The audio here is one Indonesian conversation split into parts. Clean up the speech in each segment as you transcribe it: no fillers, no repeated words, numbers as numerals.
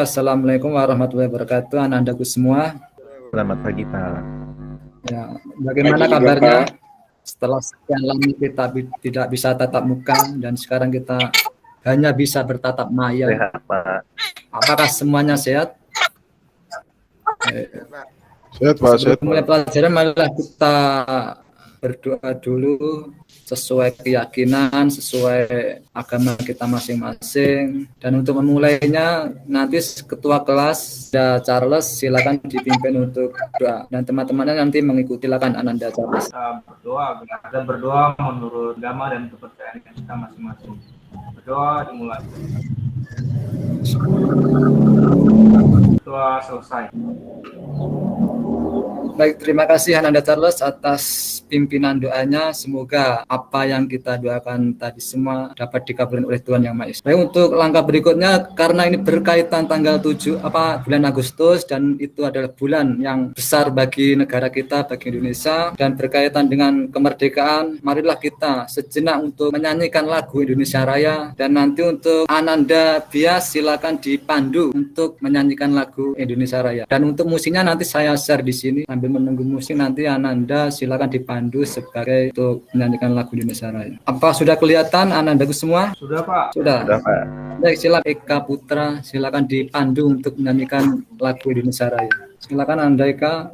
Assalamualaikum warahmatullahi wabarakatuh, anak-anakku semua. Selamat pagi, Pak. Ya, bagaimana Pagi juga, kabarnya? Pak. Setelah sekian lama kita tidak bisa tatap muka dan sekarang kita hanya bisa bertatap maya. Sehat, Pak. Apakah semuanya sehat? Sehat, Pak. Sehat, Sebelum mulai Pak. pelajaran, marilah kita berdoa dulu sesuai keyakinan, sesuai agama kita masing-masing. Dan untuk memulainya, nanti ketua kelas ada Charles, silakan dipimpin untuk doa. Dan teman-temannya nanti mengikuti, silakan Ananda Charles. Kita berdoa menurut agama dan kepercayaan kita masing-masing. Berdoa dimulai. Doa selesai. Baik, terima kasih Ananda Charles atas pimpinan doanya. Semoga apa yang kita doakan tadi semua dapat dikabulkan oleh Tuhan Yang Maha Esa. Baik, untuk langkah berikutnya, karena ini berkaitan tanggal 7 bulan Agustus, dan itu adalah bulan yang besar bagi negara kita, bagi Indonesia, dan berkaitan dengan kemerdekaan, marilah kita sejenak untuk menyanyikan lagu Indonesia Raya. Dan nanti untuk Ananda Bias, silakan dipandu untuk menyanyikan lagu Indonesia Raya. Dan untuk musiknya nanti saya share di sini. Sambil menunggu musik, nanti Ananda silakan dipandu sebagai untuk menyanyikan lagu Indonesia Raya. Apa sudah kelihatan Anandaku semua? Sudah, Pak. Sudah. Sudah, Pak. Baik, silakan Eka Putra, silakan dipandu untuk menyanyikan lagu Indonesia Raya. Silakan Anda Eka.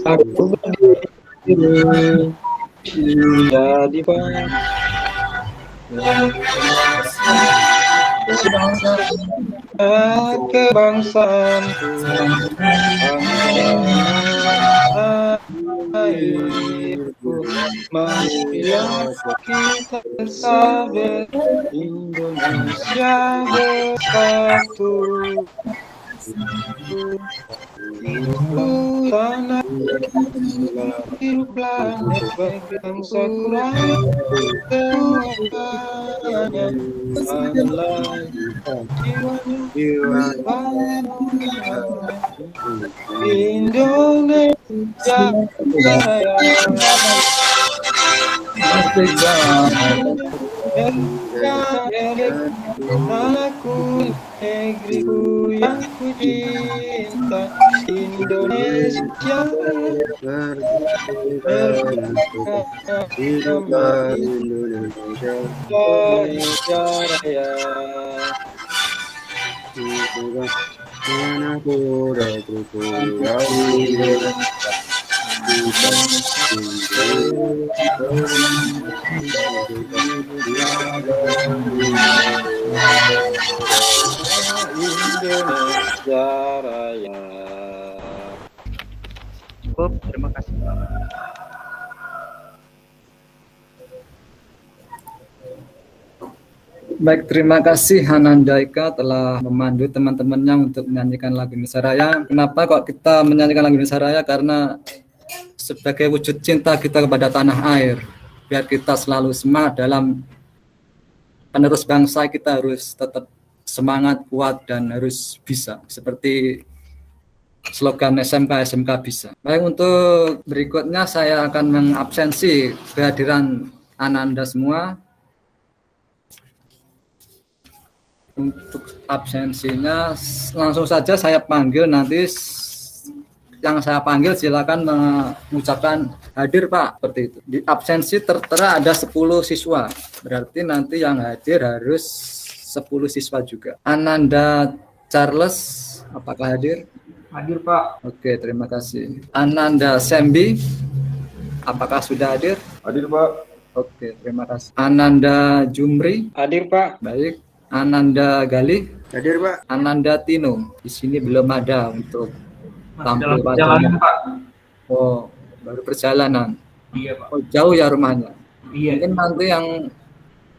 Aku berdiri jadi kebangsaanku, airku menghiasi kita bersama, Indonesia bersatu. Tanah hiduplah bagi bangsa kurang semuanya adalah jiwa Indonesia Raya. Tanahku, negeriku yang ku cinta, Indonesia Indonesia Raya. Indonesia Raya. Cukup, terima kasih. Baik, terima kasih Ananda Eka telah memandu teman-temannya untuk menyanyikan lagu Indonesia Raya. Kenapa kok kita menyanyikan lagu Indonesia Raya? Karena sebagai wujud cinta kita kepada tanah air. Biar kita selalu semangat dalam penerus bangsa, kita harus tetap semangat, kuat, dan harus bisa. Seperti slogan SMK bisa. Baik, untuk berikutnya saya akan mengabsensi kehadiran Ananda semua. Untuk absensinya langsung saja saya panggil, nanti yang saya panggil silakan mengucapkan hadir Pak, seperti itu. Di absensi tertera ada 10 siswa, berarti nanti yang hadir harus 10 siswa juga. Ananda Charles, apakah hadir? Hadir, Pak. Oke, terima kasih. Ananda Sembi, apakah sudah hadir? Hadir, Pak. Oke, terima kasih. Ananda Jumri, Hadir, Pak. baik. Ananda Galih, Hadir, Pak. Ananda Tino, di sini belum ada untuk tampil Dalam perjalanan, pada. Pak. Oh, baru perjalanan. Iya, Pak. Oh, jauh ya rumahnya. Iya. Mungkin nanti yang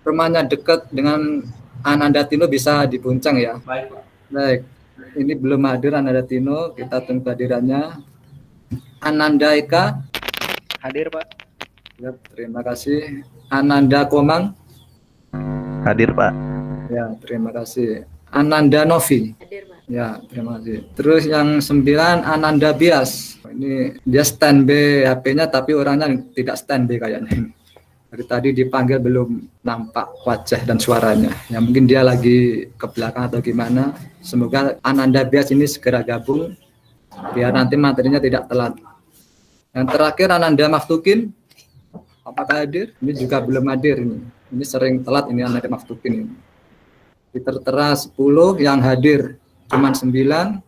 rumahnya dekat dengan Ananda Tino bisa dibonceng ya. Baik, Pak. Baik. Ini belum hadir Ananda Tino, kita tunggu kehadirannya. Ananda Eka. Hadir, Pak. Ya, terima kasih. Ananda Komang. Hadir, Pak. Ya, terima kasih. Ananda Novi. Hadir, Pak. Ya, terima kasih. Terus yang 9 Ananda Bias. Ini dia standby HP-nya tapi orangnya tidak standby kayaknya. Dari tadi dipanggil belum nampak wajah dan suaranya. Ya mungkin dia lagi ke belakang atau gimana. Semoga Ananda Bias ini segera gabung biar nanti materinya tidak telat. Yang terakhir Ananda Maftukin. Apakah hadir? Ini juga belum hadir ini. Ini sering telat ini Ananda Maftukin ini. Tertera 10 yang hadir cuma 9,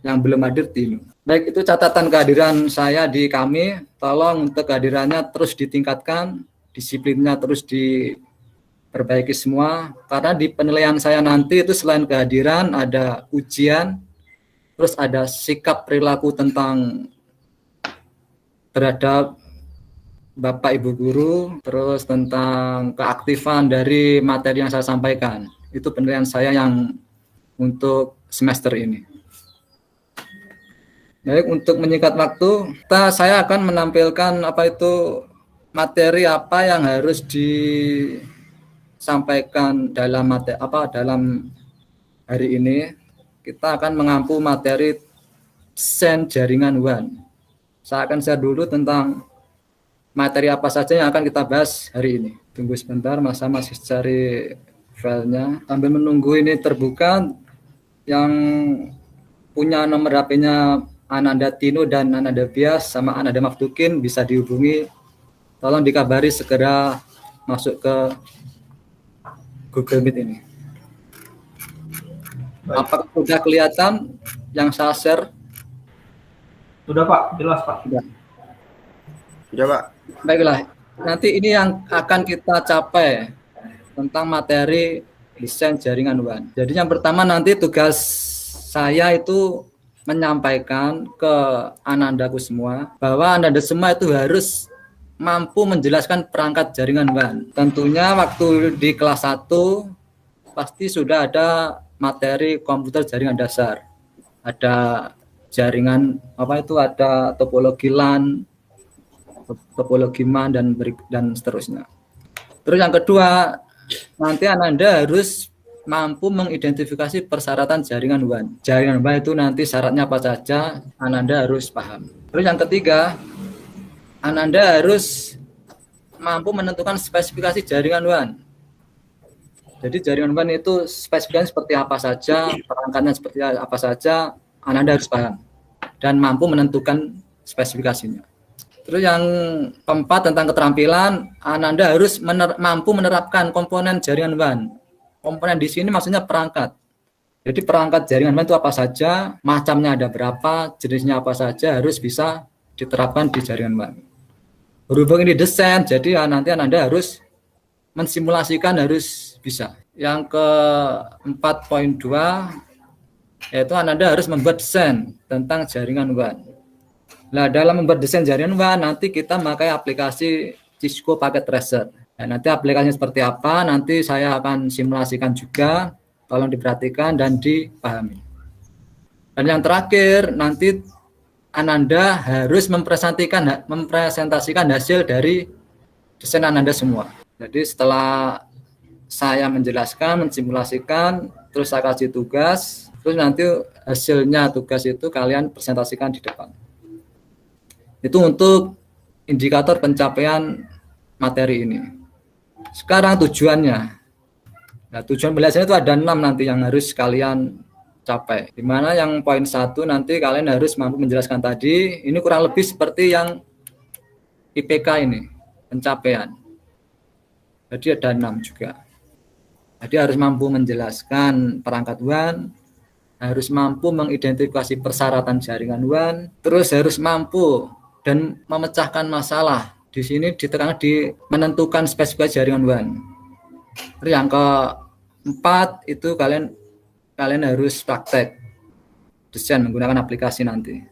yang belum hadir Tino. Baik, itu catatan kehadiran saya di kami. Tolong untuk kehadirannya terus ditingkatkan, disiplinnya terus diperbaiki semua. Karena di penilaian saya nanti itu selain kehadiran ada ujian, terus ada sikap perilaku tentang terhadap Bapak Ibu Guru, terus tentang keaktifan dari materi yang saya sampaikan. Itu penilaian saya yang untuk semester ini. Baik, untuk menyingkat waktu, saya akan menampilkan materi apa yang harus disampaikan dalam dalam hari ini. Kita akan mengampu materi desain jaringan WAN. Saya akan share dulu tentang materi apa saja yang akan kita bahas hari ini. Tunggu sebentar, masa masih cari filenya. Sambil menunggu ini terbuka, yang punya nomor HP-nya Ananda Tino dan Ananda Bias sama Ananda Maftukin bisa dihubungi. Tolong dikabari segera masuk ke Google Meet ini. Apakah sudah kelihatan yang saya share? Sudah Pak, jelas Pak. Sudah Pak. Baiklah, nanti ini yang akan kita capai tentang materi desain jaringan WAN. Jadi yang pertama nanti tugas saya itu menyampaikan ke Anandaku semua bahwa Ananda semua itu harus mampu menjelaskan perangkat jaringan WAN. Tentunya waktu di kelas 1 pasti sudah ada materi komputer jaringan dasar. Ada jaringan ada topologi LAN, topologi MAN dan seterusnya. Terus yang kedua, nanti Ananda harus mampu mengidentifikasi persyaratan jaringan WAN. Jaringan WAN itu nanti syaratnya apa saja, Ananda harus paham. Terus yang ketiga, Ananda harus mampu menentukan spesifikasi jaringan WAN. Jadi jaringan WAN itu spesifikasinya seperti apa saja, perangkatnya seperti apa saja, Ananda harus paham dan mampu menentukan spesifikasinya. Terus yang keempat tentang keterampilan, Ananda harus mampu menerapkan komponen jaringan WAN. Komponen di sini maksudnya perangkat. Jadi perangkat jaringan WAN itu apa saja, macamnya ada berapa, jenisnya apa saja harus bisa diterapkan di jaringan WAN. Berhubung ini desain, jadi nanti Ananda harus mensimulasikan harus bisa. Yang ke 4.2 yaitu Ananda harus membuat desain tentang jaringan WAN. Nah, dalam membuat desain jaringan WAN nanti kita memakai aplikasi Cisco Packet Tracer. Nah, nanti aplikasinya seperti apa, nanti saya akan simulasikan juga, tolong diperhatikan dan dipahami. Dan yang terakhir, nanti Ananda harus mempresentasikan hasil dari desain Ananda semua. Jadi setelah saya menjelaskan, mensimulasikan, terus saya kasih tugas, terus nanti hasilnya tugas itu kalian presentasikan di depan. Itu untuk indikator pencapaian materi ini. Sekarang tujuannya. Nah, tujuan belajar itu ada 6 nanti yang harus kalian capai. Di mana yang poin 1 nanti kalian harus mampu menjelaskan tadi. Ini kurang lebih seperti yang IPK ini, pencapaian. Jadi ada 6 juga. Jadi harus mampu menjelaskan perangkat WAN, harus mampu mengidentifikasi persyaratan jaringan WAN, terus harus mampu dan memecahkan masalah. Di sini ditekankan di menentukan spesifikasi jaringan WAN. Terus yang keempat itu kalian harus praktek desain menggunakan aplikasi nanti.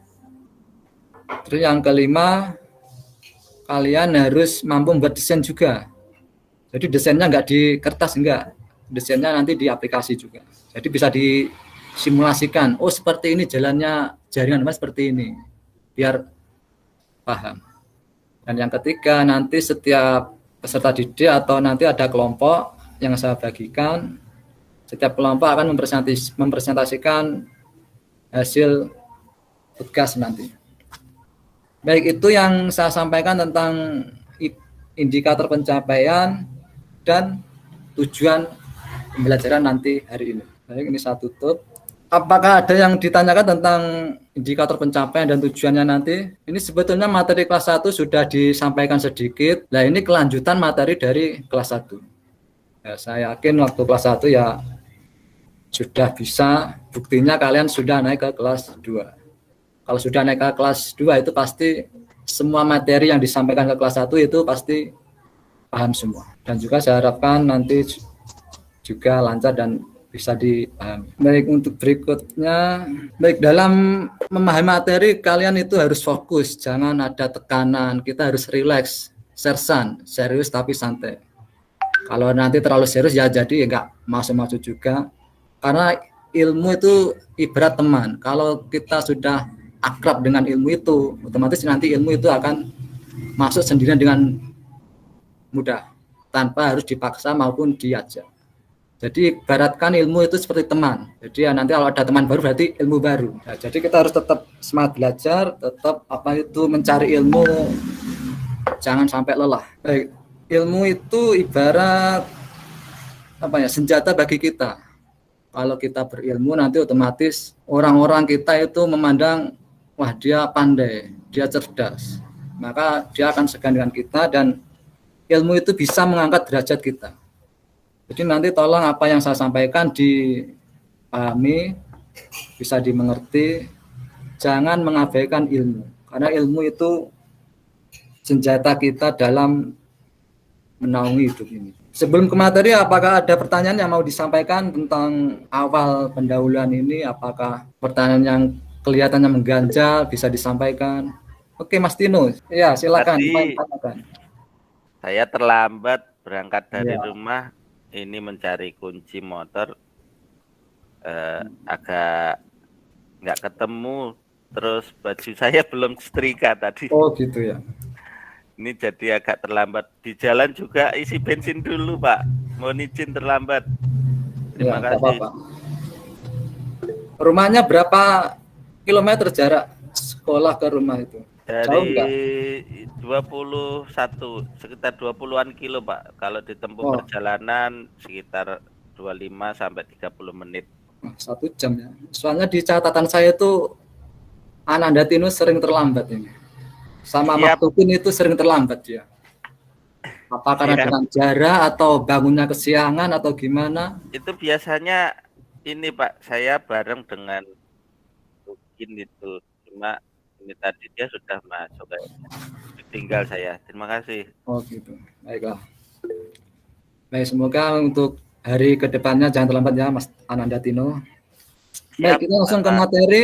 Terus yang kelima, kalian harus mampu membuat desain juga. Jadi desainnya enggak di kertas, enggak. Desainnya nanti di aplikasi juga. Jadi bisa simulasikan, oh seperti ini jalannya jaringan Mas, seperti ini, biar paham. Dan yang ketiga, nanti setiap peserta didik atau nanti ada kelompok yang saya bagikan, setiap kelompok akan mempresentasikan hasil tugas nanti. Baik, itu yang saya sampaikan tentang indikator pencapaian dan tujuan pembelajaran nanti hari ini. Baik, ini saya tutup. Apakah ada yang ditanyakan tentang indikator pencapaian dan tujuannya nanti? Ini sebetulnya materi kelas 1 sudah disampaikan sedikit. Nah, ini kelanjutan materi dari kelas 1. Ya, saya yakin waktu kelas 1 ya sudah bisa, buktinya kalian sudah naik ke kelas 2. Kalau sudah naik ke kelas 2 itu pasti semua materi yang disampaikan ke kelas 1 itu pasti paham semua. Dan juga saya harapkan nanti juga lancar dan bisa dipahami. Baik, untuk berikutnya, baik, dalam memahami materi kalian itu harus fokus, jangan ada tekanan, kita harus rileks, sersan, serius tapi santai. Kalau nanti terlalu serius ya jadi nggak masuk-masuk juga, karena ilmu itu ibarat teman. Kalau kita sudah akrab dengan ilmu itu, otomatis nanti ilmu itu akan masuk sendirian dengan mudah, tanpa harus dipaksa maupun diajak. Jadi ibaratkan ilmu itu seperti teman. Jadi ya nanti kalau ada teman baru berarti ilmu baru. Nah, jadi kita harus tetap semangat belajar, tetap mencari ilmu, jangan sampai lelah. Baik, ilmu itu ibarat senjata bagi kita. Kalau kita berilmu nanti otomatis orang-orang kita itu memandang, wah dia pandai, dia cerdas. Maka dia akan segan dengan kita dan ilmu itu bisa mengangkat derajat kita. Jadi nanti tolong apa yang saya sampaikan dipahami, bisa dimengerti, jangan mengabaikan ilmu. Karena ilmu itu senjata kita dalam menaungi hidup ini. Sebelum ke materi, apakah ada pertanyaan yang mau disampaikan tentang awal pendahuluan ini? Apakah pertanyaan yang kelihatannya mengganjal bisa disampaikan? Oke, Mas Tino. Ya, silakan. Saya terlambat berangkat dari rumah. Ini mencari kunci motor agak nggak ketemu, terus baju saya belum setrika tadi. Oh gitu ya. Ini jadi agak terlambat. Di jalan juga isi bensin dulu Pak. Mohon izin terlambat. Terima kasih. Apa-apa. Rumahnya berapa kilometer jarak sekolah ke rumah itu? Dari 21, sekitar 20-an kilo Pak. Kalau ditempuh perjalanan sekitar 25 sampai 30 menit. 1 jam ya. Soalnya di catatan saya itu Ananda Tino sering terlambat ini. Sama Maktubin itu sering terlambat ya. Apa karena dengan jarak atau bangunnya kesiangan atau gimana? Itu biasanya ini Pak, saya bareng dengan mungkin itu. Cuma ini tadi dia sudah masuk, tinggal saya. Terima kasih. Oh gitu, baiklah. Baik, semoga untuk hari kedepannya jangan terlambat ya Mas Ananda Tino. Baik, kita langsung ke materi.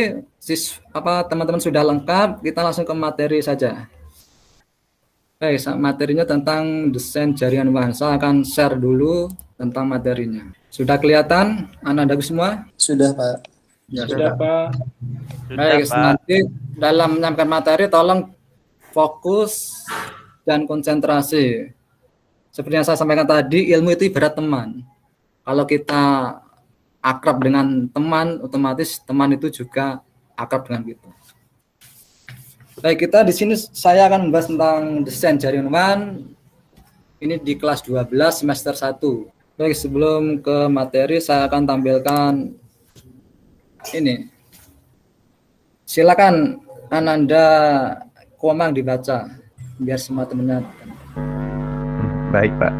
Teman-teman sudah lengkap, kita langsung ke materi saja. Baik, materinya tentang desain jaringan WAN. Saya akan share dulu tentang materinya. Sudah kelihatan Ananda semua? Sudah Pak. Ya, sudah Pak. Baik, nanti dalam menyampaikan materi tolong fokus dan konsentrasi. Seperti yang saya sampaikan tadi, ilmu itu ibarat teman. Kalau kita akrab dengan teman, otomatis teman itu juga akrab dengan kita. Baik, kita di sini saya akan membahas tentang desain jaringan WAN. Ini di kelas 12 semester 1. Baik, sebelum ke materi saya akan tampilkan ini. Silakan Ananda Komang dibaca biar semua temannya. Baik Pak.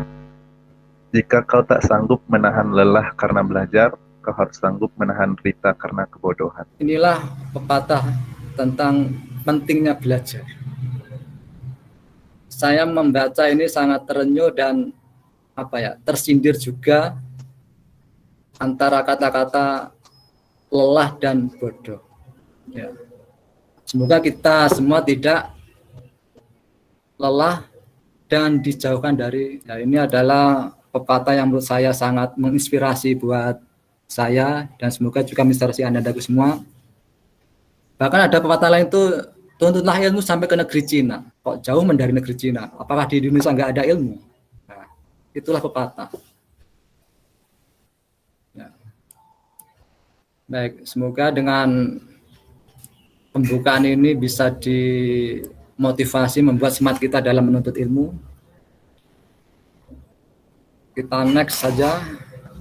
Jika kau tak sanggup menahan lelah karena belajar, kau harus sanggup menahan derita karena kebodohan. Inilah pepatah tentang pentingnya belajar. Saya membaca ini sangat terenyuh dan tersindir juga antara kata-kata lelah dan bodoh. Ya. Semoga kita semua tidak lelah dan dijauhkan dari. Ini adalah pepatah yang menurut saya sangat menginspirasi buat saya, dan semoga juga menginspirasi Anda semua. Bahkan ada pepatah lain tuh, tuntutlah ilmu sampai ke negeri Cina. Kok jauh dari negeri Cina? Apakah di Indonesia nggak ada ilmu? Nah, itulah pepatah. Ya. Baik, semoga dengan pembukaan ini bisa dimotivasi, membuat semangat kita dalam menuntut ilmu. Kita next saja.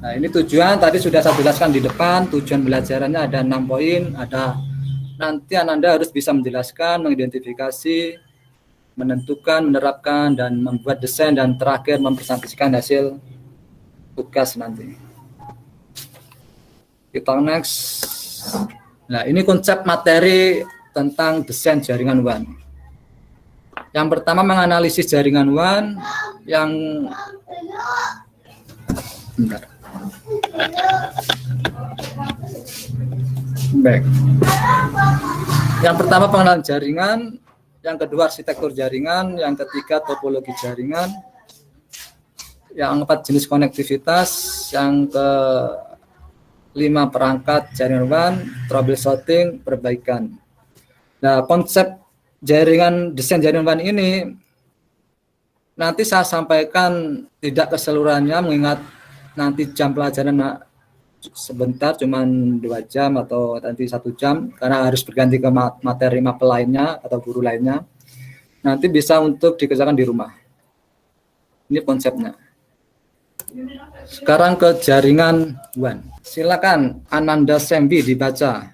Nah, ini tujuan tadi sudah saya jelaskan di depan. Tujuan belajarannya ada 6 poin. Ada nanti Anda harus bisa menjelaskan, mengidentifikasi, menentukan, menerapkan, dan membuat desain, dan terakhir mempresentasikan hasil tugas nanti. Kita next. Nah, ini konsep materi tentang desain jaringan WAN. Yang pertama menganalisis jaringan WAN yang bentar. Baik. Yang pertama pengenalan jaringan, yang kedua arsitektur jaringan, yang ketiga topologi jaringan, yang keempat jenis konektivitas, yang kelima perangkat jaringan WAN, troubleshooting, perbaikan. Nah, konsep jaringan, desain jaringan WAN ini nanti saya sampaikan tidak keseluruhannya, mengingat nanti jam pelajaran sebentar, cuman 2 jam atau nanti 1 jam, karena harus berganti ke materi mapel lainnya atau guru lainnya. Nanti bisa untuk dikerjakan di rumah. Ini konsepnya. Sekarang ke jaringan WAN. Silakan Ananda Sembi dibaca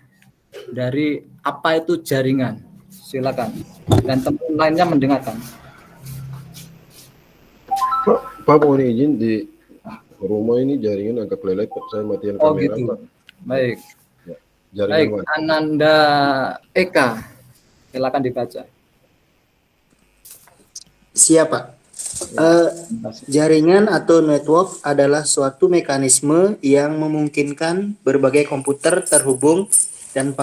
dari apa itu jaringan. Silakan. Dan teman lainnya mendengarkan. Pak mohon izin, di rumah ini jaringan agak lelet, Pak. Saya matiin kamera, gitu. Pak. Baik. Ya, jaringan Baik, WAN. Ananda Eka. Silakan dibaca. Siap, Pak. Jaringan atau network adalah suatu mekanisme yang memungkinkan berbagai komputer terhubung dan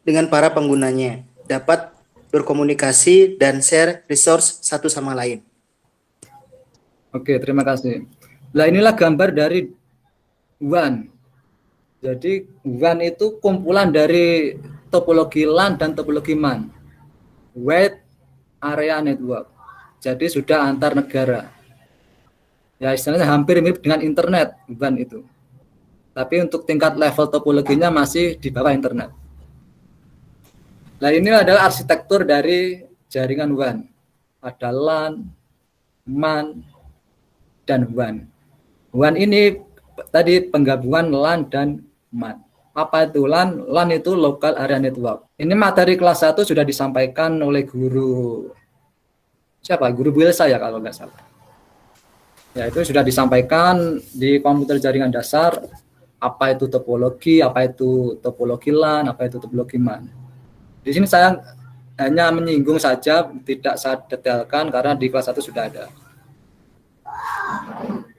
dengan para penggunanya dapat berkomunikasi dan share resource satu sama lain. Oke, terima kasih. Nah, inilah gambar dari WAN. Jadi WAN itu kumpulan dari topologi LAN dan topologi MAN. Wide Area Network. Jadi sudah antar negara. Ya, istilahnya hampir mirip dengan internet WAN itu. Tapi untuk tingkat level topologinya masih di bawah internet. Nah, ini adalah arsitektur dari jaringan WAN. Ada LAN, MAN, dan WAN. WAN ini tadi penggabungan LAN dan MAN. Apa itu LAN? LAN itu Local Area Network. Ini materi kelas 1 sudah disampaikan oleh guru siapa? Guru Wilsa ya kalau nggak salah. Ya, itu sudah disampaikan di komputer jaringan dasar, apa itu topologi, apa itu topologi LAN, apa itu topologi MAN. Di sini saya hanya menyinggung saja, tidak saya detailkan karena di kelas 1 sudah ada.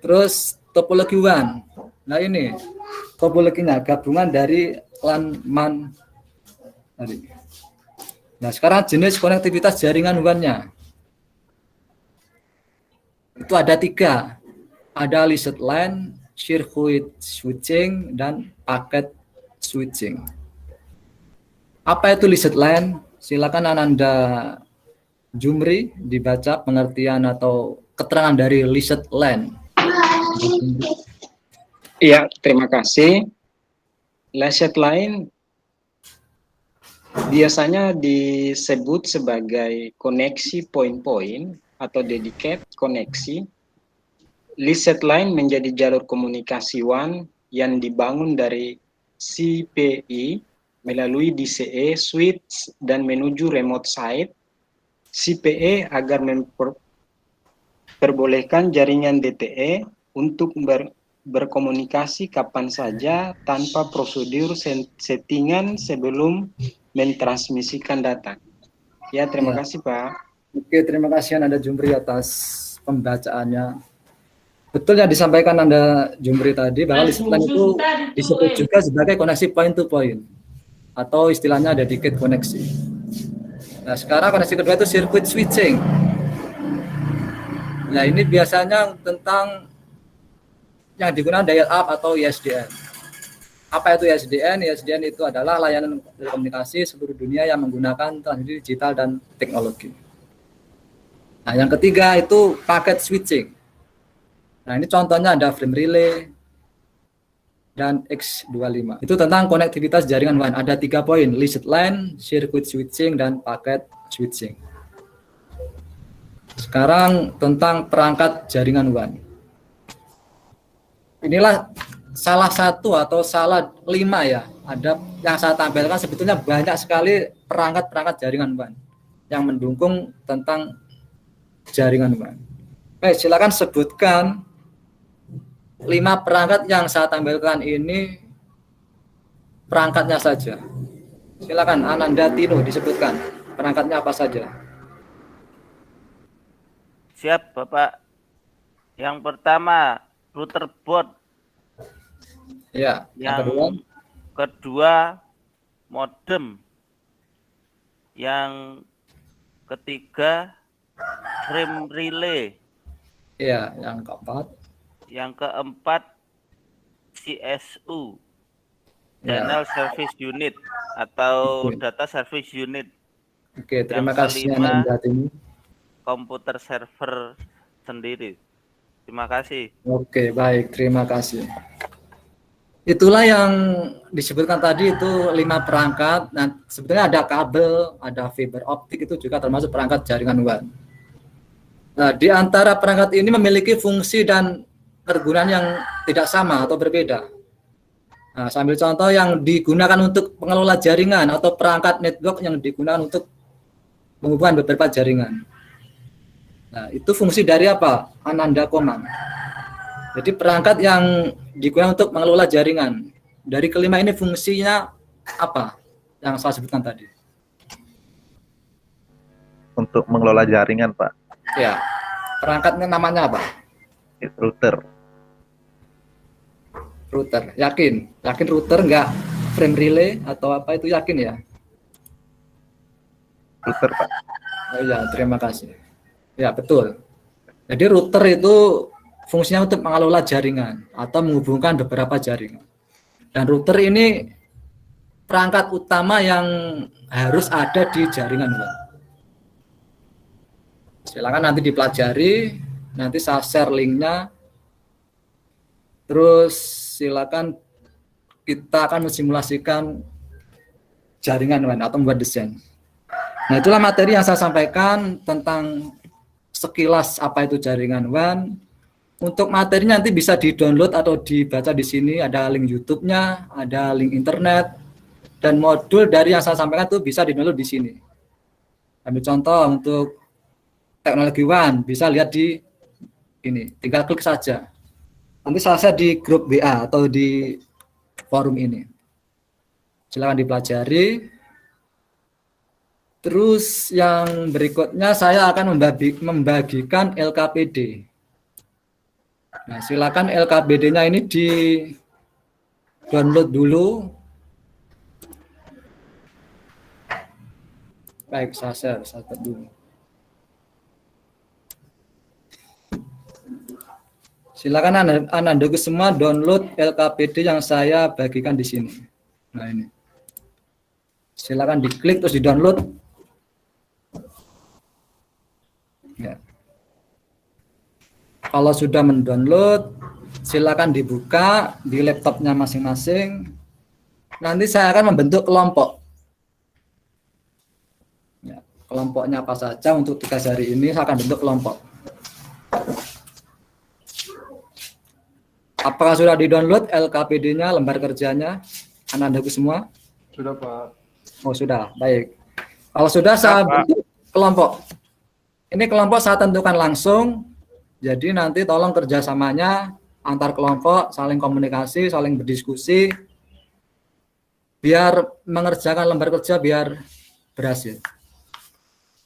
Terus topologi WAN. Nah, ini topologinya gabungan dari LAN, MAN tadi. Nah, sekarang jenis konektivitas jaringan WAN-nya. Itu ada 3. Ada listed LAN, circuit switching, dan packet switching. Apa itu listed LAN? Silakan Ananda Jumri dibaca pengertian atau keterangan dari listed LAN. Iya, terima kasih. Listed LAN biasanya disebut sebagai koneksi poin-poin atau dedicated koneksi. Listed line menjadi jalur komunikasi WAN yang dibangun dari CPE melalui DCE, switch, dan menuju remote site. CPE agar memperbolehkan jaringan DTE untuk berkomunikasi kapan saja tanpa prosedur settingan sebelum mentransmisikan data. Ya, terima kasih, Pak. Oke, terima kasih Anda Jumri atas pembacaannya. Betul yang disampaikan Anda Jumri tadi, bahwa listed LAN itu disebut juga sebagai koneksi point to point atau istilahnya dedicated koneksi. Nah, sekarang koneksi kedua itu circuit switching. Nah, ini biasanya tentang yang digunakan dial up atau ISDN. Apa itu ISDN? ISDN itu adalah layanan telekomunikasi seluruh dunia yang menggunakan teknologi digital dan teknologi. Nah, yang ketiga itu paket switching. Nah, ini contohnya ada frame relay dan X25. Itu tentang konektivitas jaringan WAN. Ada 3 poin, leased line, circuit switching, dan paket switching. Sekarang tentang perangkat jaringan WAN. Inilah salah satu atau salah 5 ya. Ada yang saya tampilkan, sebetulnya banyak sekali perangkat-perangkat jaringan WAN yang mendukung tentang jaringan WAN. Baik, silakan sebutkan 5 perangkat yang saya tampilkan ini perangkatnya saja. Silakan Ananda Tino disebutkan perangkatnya apa saja. Siap, Bapak. Yang pertama, router board. Ya, Yang kedua, modem. Yang ketiga, frame relay. ya, yang keempat. Yang keempat, CSU, Ya. Channel Service Unit atau Oke. Data Service Unit. Oke, terima Yang kasih kelima, Ananda Tino. komputer server sendiri. Terima kasih. Oke, baik, terima kasih. Itulah yang disebutkan tadi itu 5 perangkat. Nah, sebetulnya ada kabel, ada fiber optik, itu juga termasuk perangkat jaringan WAN. Nah, di antara perangkat ini memiliki fungsi dan kegunaan yang tidak sama atau berbeda. Nah, sambil contoh yang digunakan untuk pengelola jaringan atau perangkat network yang digunakan untuk menghubungkan beberapa jaringan. Nah, itu fungsi dari apa? Ananda Komang. Jadi perangkat yang digunakan untuk mengelola jaringan. Dari kelima ini fungsinya apa? Yang saya sebutkan tadi. Untuk mengelola jaringan, Pak. Ya. Perangkatnya namanya apa? Router. Router. Yakin? Yakin router enggak frame relay atau apa itu, yakin ya? Router, Pak. Oh iya, terima kasih. Ya, betul. Jadi router itu fungsinya untuk mengelola jaringan atau menghubungkan beberapa jaringan. Dan router ini perangkat utama yang harus ada di jaringan WAN. Silakan nanti dipelajari, nanti saya share linknya. Terus silakan kita akan mensimulasikan jaringan WAN atau membuat desain. Nah, itulah materi yang saya sampaikan tentang sekilas apa itu jaringan WAN. Untuk materinya nanti bisa di-download atau dibaca di sini, ada link YouTube-nya, ada link internet, dan modul dari yang saya sampaikan itu bisa di-download di sini. Ambil contoh untuk teknologi WAN, bisa lihat di ini, tinggal klik saja. Nanti saya di grup WA atau di forum ini. Silakan dipelajari. Terus yang berikutnya saya akan membagikan LKPD. Nah, silakan LKPD-nya ini di download dulu. Baik, saya share dulu. Silakan Anda semua download LKPD yang saya bagikan di sini. Nah, ini. Silakan diklik terus di-download. Ya. Kalau sudah mendownload, silakan dibuka di laptopnya masing-masing. Nanti saya akan membentuk kelompok. Ya, kelompoknya apa saja untuk tugas hari ini, saya akan bentuk kelompok. Apakah sudah di-download LKPD-nya, lembar kerjanya, anak-anakku semua? Sudah, Pak. Oh, sudah. Baik. Kalau sudah, saya bentuk kelompok. Ini kelompok saya tentukan langsung. Jadi nanti tolong kerjasamanya antar kelompok, saling komunikasi, saling berdiskusi, biar mengerjakan lembar kerja biar berhasil.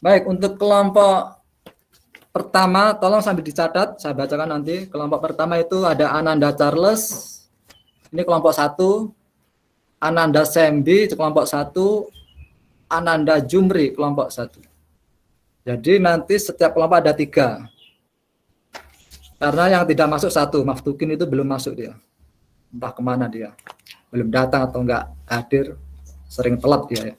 Baik, untuk kelompok pertama, tolong sambil dicatat, saya bacakan nanti. Kelompok pertama itu ada Ananda Charles, ini kelompok 1, Ananda Sembi, kelompok 1, Ananda Jumri, kelompok 1. Jadi nanti setiap kelompok ada 3. Karena yang tidak masuk satu, Maftukin itu belum masuk dia. Entah kemana dia. Belum datang atau enggak hadir. Sering telat dia ya.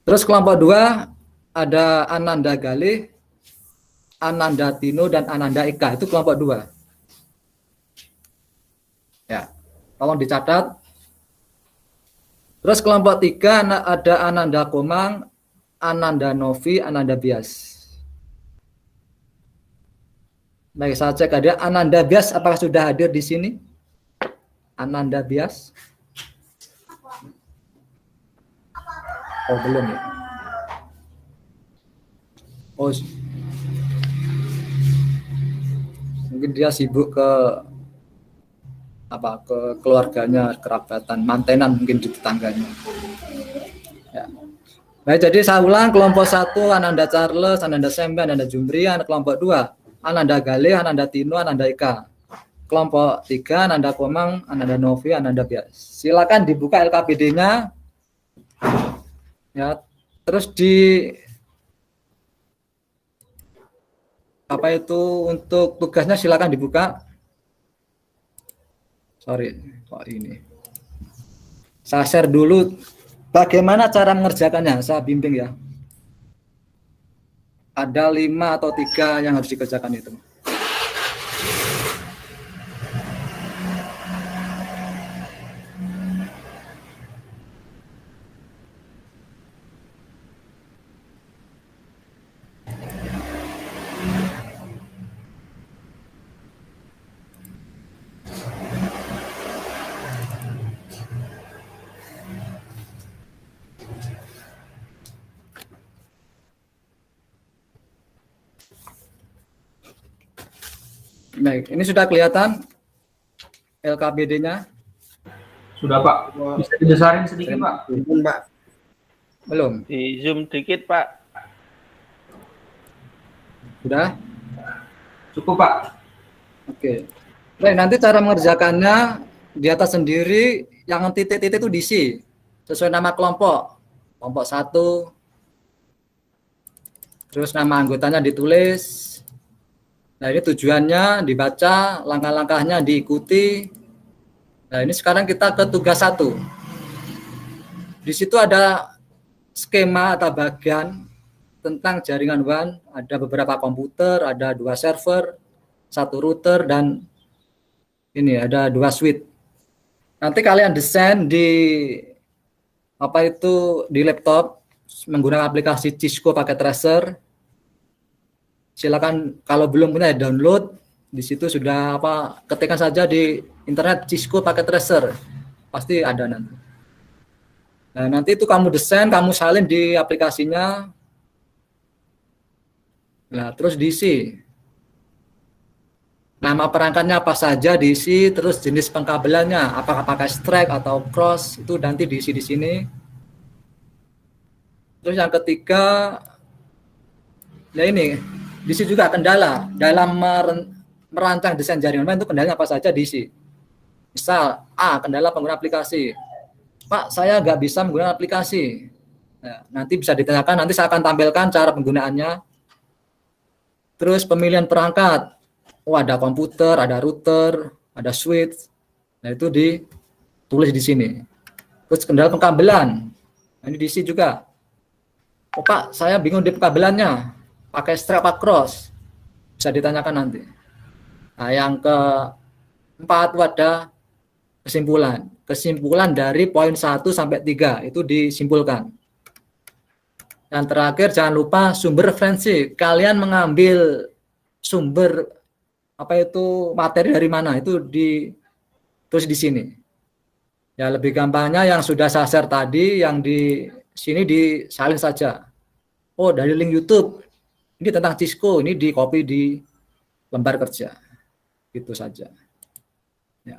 Terus kelompok 2 ada Ananda Galih, Ananda Tino, dan Ananda Eka. Itu kelompok 2. Ya, tolong dicatat. Terus kelompok 3 ada Ananda Komang, Ananda Novi, Ananda Bias. Baik, saya cek ada Ananda Bias, apakah sudah hadir di sini? Ananda Bias? Oh, belum ya. Oh, mungkin dia sibuk ke keluarganya, kerabatan, mantenan mungkin di tetangganya. Ya. Baik, jadi saya ulang, kelompok 1 Ananda Charles, Ananda Sembe, Ananda Jumri, kelompok 2 Ananda Galih, Ananda Tino, Ananda Eka. Kelompok 3 Ananda Komang, Ananda Novi, Ananda Bias. Silakan dibuka LKPD-nya. Ya, terus untuk tugasnya silakan dibuka. Sorry, kok ini. Saya share dulu bagaimana cara mengerjakannya, saya bimbing ya. Ada 5 atau 3 yang harus dikerjakan itu. Baik, ini sudah kelihatan LKPD-nya? Sudah Pak. Bisa dibesarin sedikit Pak? Belum, Pak. Belum? Di zoom dikit Pak. Sudah? Cukup Pak. Oke. Baik, nanti cara mengerjakannya di atas sendiri, yang titik-titik itu diisi sesuai nama kelompok. Kelompok 1. Terus nama anggotanya ditulis. Nah, ini tujuannya dibaca, langkah-langkahnya diikuti. Nah, ini sekarang kita ke tugas 1. Di situ ada skema atau bagian tentang jaringan WAN, ada beberapa komputer, ada 2 server, 1 router, dan ini ada 2 switch. Nanti kalian desain di di laptop menggunakan aplikasi Cisco pakai tracer. Silakan kalau belum punya download, di situ sudah ketikkan saja di internet Cisco pakai tracer. Pasti ada nanti. Nah, nanti itu kamu desain, kamu salin di aplikasinya. Nah, terus diisi. Nama perangkatnya apa saja diisi, terus jenis pengkabelannya, apakah pakai strike atau cross, itu nanti diisi di sini. Terus yang ketiga, ya ini, diisi juga kendala dalam merancang desain jaringan WAN, itu kendalanya apa saja diisi. Misal A, kendala pengguna aplikasi. Pak, saya nggak bisa menggunakan aplikasi. Nah, nanti bisa ditanyakan, nanti saya akan tampilkan cara penggunaannya. Terus pemilihan perangkat. Oh, ada komputer, ada router, ada switch. Nah, itu ditulis di sini. Terus kendala pengkabelan. Nah, ini diisi juga. Oh, Pak, saya bingung di pengkabelannya. Pakai strap apa cross? Bisa ditanyakan nanti. Nah, yang keempat ada kesimpulan. Kesimpulan dari poin 1 sampai 3 itu disimpulkan. Yang terakhir, jangan lupa sumber referensi. Kalian mengambil sumber materi dari mana, itu terus di sini. Ya, lebih gampangnya yang sudah saya share tadi, yang di sini disalin saja. Oh, dari link YouTube. Ini tentang Cisco, ini di copy di lembar kerja. Gitu saja. Ya.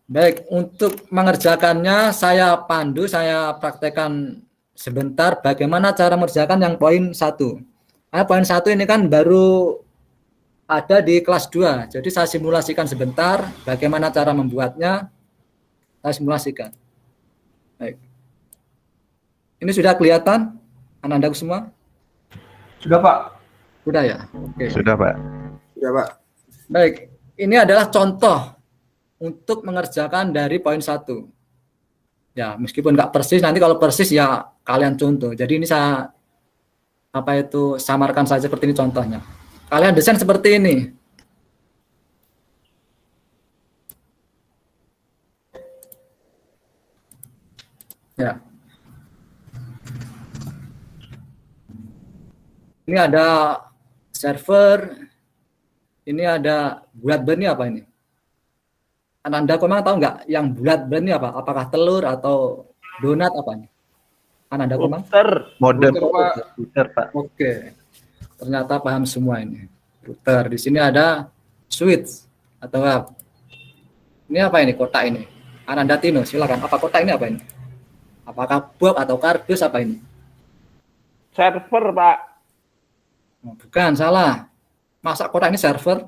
Baik, untuk mengerjakannya saya pandu, saya praktekkan sebentar bagaimana cara mengerjakan yang poin 1. Nah, poin 1 ini kan baru ada di kelas 2. Jadi saya simulasikan sebentar bagaimana cara membuatnya. Saya simulasikan. Baik. Ini sudah kelihatan anak-anakku semua? Sudah Pak. Sudah ya? Oke. Sudah, Pak. Ya, Pak. Baik, ini adalah contoh untuk mengerjakan dari poin 1. Ya, meskipun nggak persis, nanti kalau persis ya kalian contoh. Jadi ini saya samarkan saja seperti ini contohnya. Kalian desain seperti ini. Ya. Ini ada server, ini ada bulat benih apa ini? Ananda Komang tahu nggak yang bulat benih apa? Apakah telur atau donat apa ini? Ananda Komang? Modem Router, router, Pak. Oke. Ternyata paham semua ini. Router. Di sini ada switch atau apa? Ini apa ini kotak ini? Ananda Tino, silakan. Apa kotak ini apa ini? Apakah box atau kardus apa ini? Server, Pak. Oh, bukan, salah. Masa kotak ini server?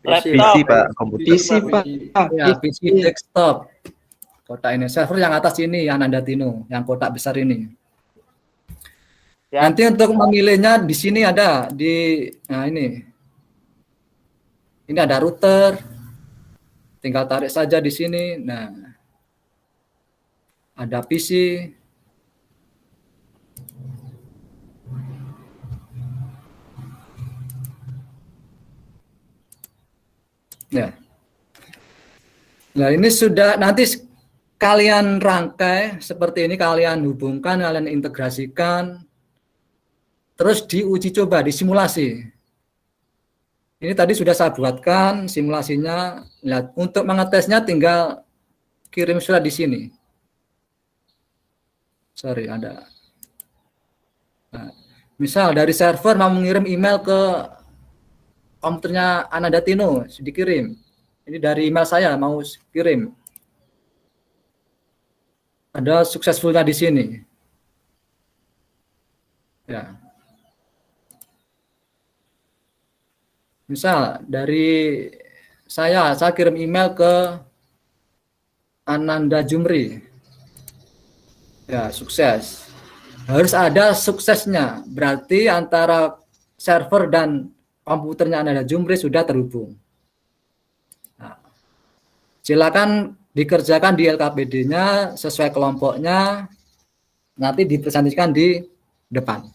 PC, Pak, komputer. PC, Pak. Ya, PC desktop. Kotak ini server yang atas ini, Ananda Tino, yang kotak besar ini. Ya. Nanti untuk memilihnya di sini ada nah ini. Ini ada router. Tinggal tarik saja di sini. Nah. Ada PC. Ya. Nah, ini sudah nanti kalian rangkai seperti ini, kalian hubungkan, kalian integrasikan, terus diuji coba, disimulasi. Ini tadi sudah saya buatkan simulasinya. Nah, untuk mengetesnya tinggal kirim surat di sini. Sorry, ada. Nah, misal dari server mau mengirim email ke komputernya Ananda Tino, dikirim. Ini dari email saya mau kirim. Ada successful-nya di sini. Ya. Misal dari saya kirim email ke Ananda Jumri. Ya, sukses. Harus ada suksesnya. Berarti antara server dan komputernya Ananda Jumri sudah terhubung. Nah, silakan dikerjakan di LKPD-nya sesuai kelompoknya. Nanti dipresentasikan di depan.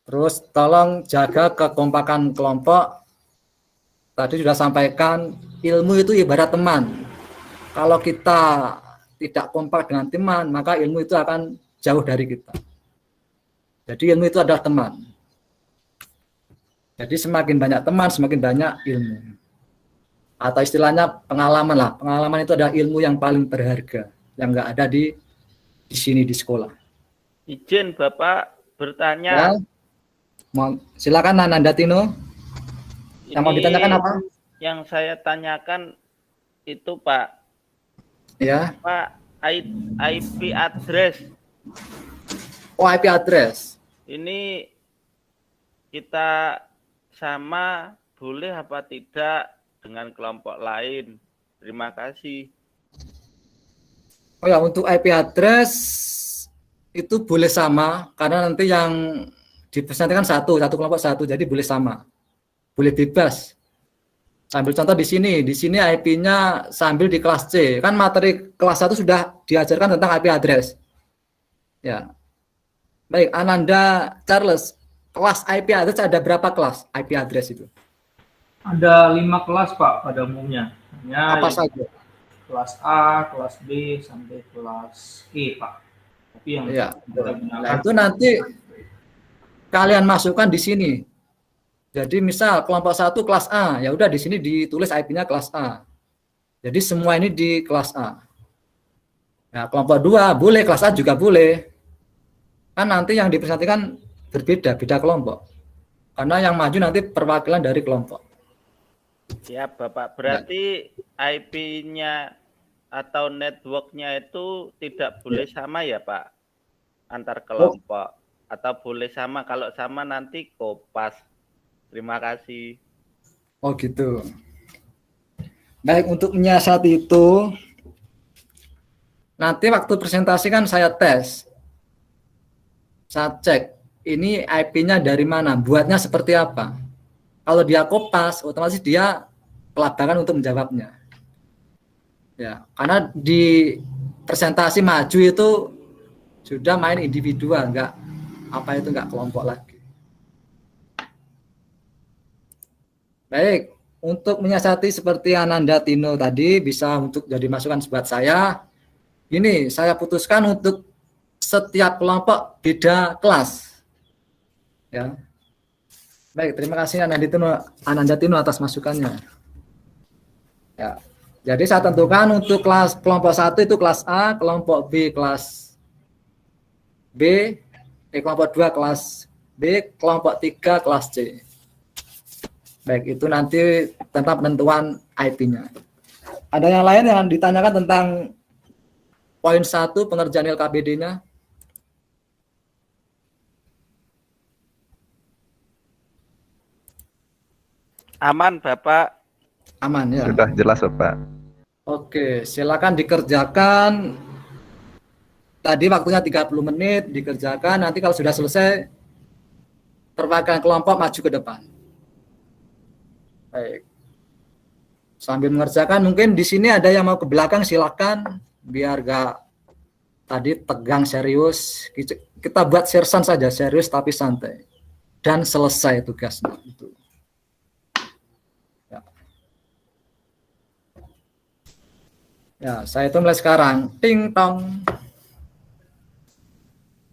Terus tolong jaga kekompakan kelompok. Tadi sudah sampaikan, ilmu itu ibarat teman. Kalau kita tidak kompak dengan teman, maka ilmu itu akan jauh dari kita. Jadi ilmu itu adalah teman. Jadi semakin banyak teman, semakin banyak ilmu. Atau istilahnya pengalaman lah. Pengalaman itu adalah ilmu yang paling berharga, yang nggak ada di sini di sekolah. Izin Bapak bertanya. Ya. Silakan Ananda Tino. Yang mau ditanyakan apa? Yang saya tanyakan itu Pak. Ya. Pak, IP address. Oh, IP address. Ini kita sama boleh apa tidak dengan kelompok lain? Terima kasih. Oh ya, untuk IP address itu boleh sama karena nanti yang dipresentasikan satu kelompok satu, jadi boleh sama, boleh bebas. Sambil contoh di sini IP-nya sambil di kelas C, kan materi kelas 1 sudah diajarkan tentang IP address. Ya, baik, Ananda Charles, kelas IP address ada berapa kelas IP address itu? Ada 5 kelas Pak pada umumnya. Apa saja? Kelas A, kelas B, sampai kelas E Pak. Tapi yang Ya. kita gunakan Nah, itu nanti kalian masukkan di sini. Jadi misal kelompok 1 kelas A, ya udah di sini ditulis IP-nya kelas A. Jadi semua ini di kelas A. Nah, kelompok 2 boleh, kelas A juga boleh. Kan nanti yang dipresentasikan berbeda, beda kelompok. Karena yang maju nanti perwakilan dari kelompok. Ya Bapak, berarti IP-nya atau network-nya itu tidak boleh sama ya Pak? Antar kelompok. Atau boleh sama, kalau sama nanti kopas. Terima kasih. Oh gitu. Baik, untuk menyiasati itu, nanti waktu presentasi kan saya tes. Saya cek ini IP-nya dari mana, buatnya seperti apa. Kalau dia kopas, otomatis dia kelabakan untuk menjawabnya. Ya, karena di presentasi maju itu sudah main individual, enggak kelompok lagi. Baik, untuk menyiasati seperti Ananda Tino tadi bisa untuk jadi masukan buat saya. Ini saya putuskan untuk setiap kelompok beda kelas. Ya. Baik, terima kasih Ananda Tino atas masukannya. Ya. Jadi saya tentukan untuk kelompok 1 itu kelas A, kelompok B kelas B, kelompok 2 kelas B, kelompok 3 kelas C. Baik, itu nanti tentang penentuan IP-nya. Ada yang lain yang ditanyakan tentang poin 1 pengerjaan LKPD-nya? Aman, Bapak. Aman ya. Sudah jelas, Bapak. Oke, silakan dikerjakan. Tadi waktunya 30 menit dikerjakan. Nanti kalau sudah selesai, perwakilan kelompok maju ke depan. Baik. Sambil mengerjakan, mungkin di sini ada yang mau ke belakang, silakan. Biar gak tadi tegang serius. Kita buat sersan saja, serius tapi santai. Dan selesai tugasnya. Itu. Ya, saya itu mulai sekarang. Ting tong.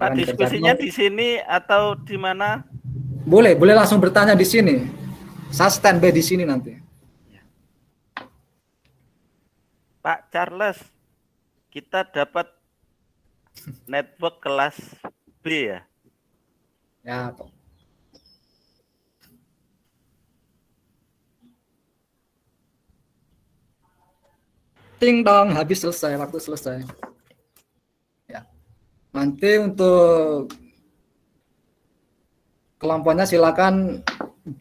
Pak, diskusinya di sini atau di mana? Boleh langsung bertanya di sini. Saya standby di sini nanti. Pak Charles, kita dapat network kelas B ya? Ya, Pak. Ting dong, habis selesai, waktu selesai. Ya. Nanti untuk kelompoknya silakan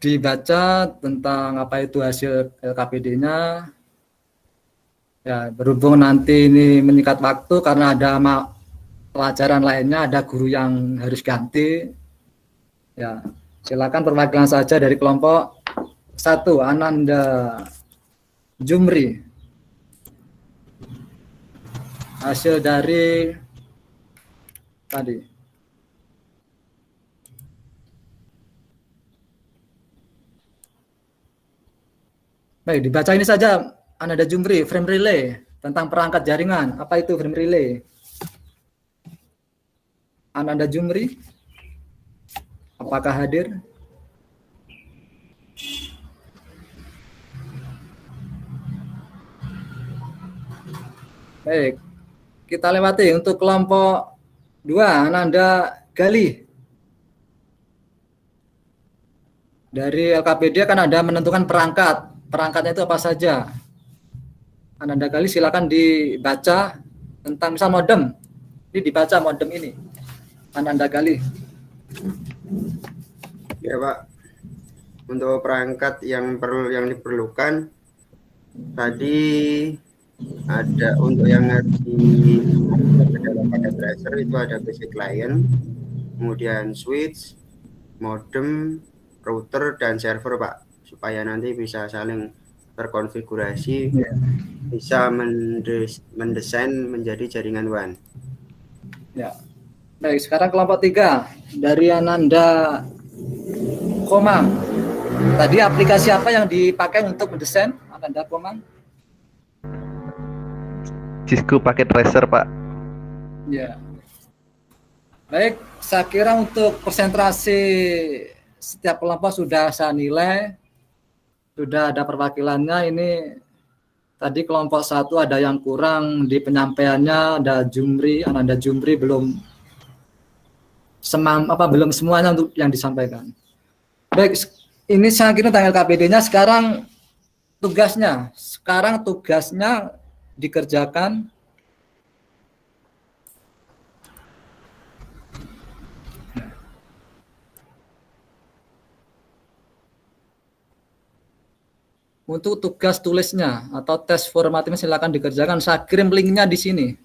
dibaca tentang apa itu hasil LKPD-nya. Ya, berhubung nanti ini menyikat waktu karena ada pelajaran lainnya, ada guru yang harus ganti. Ya, silakan perwakilan saja dari kelompok 1, Ananda Jumri. Hasil dari tadi. Baik, dibaca ini saja. Ananda Jumri, frame relay tentang perangkat jaringan. Apa itu frame relay? Ananda Jumri, apakah hadir? Baik, kita lewati untuk kelompok 2, Ananda Gali. Dari LKPD kan ada menentukan perangkat. Perangkatnya itu apa saja? Ananda Gali silakan dibaca tentang misal modem. Ini dibaca modem ini. Ananda Gali. Ya Pak, untuk perangkat yang diperlukan tadi ada untuk yang di dalam paket tracer itu ada basic client, kemudian switch, modem, router dan server Pak, supaya nanti bisa saling terkonfigurasi, bisa mendesain menjadi jaringan WAN. Ya. Baik, sekarang kelompok 3 dari Ananda Komang. Tadi aplikasi apa yang dipakai untuk mendesain Ananda Komang? Cisco paket tracer, Pak. Ya. Baik, saya kira untuk konsentrasi setiap kelompok sudah saya nilai. Sudah ada perwakilannya. Ini tadi kelompok 1 ada yang kurang di penyampaiannya, ada Jumri, Ananda Jumri belum semuanya untuk yang disampaikan. Baik, ini saya kira tanggal KPD-nya sekarang tugasnya dikerjakan untuk tugas tulisnya atau tes formatifnya silakan dikerjakan. Saya kirim linknya di sini.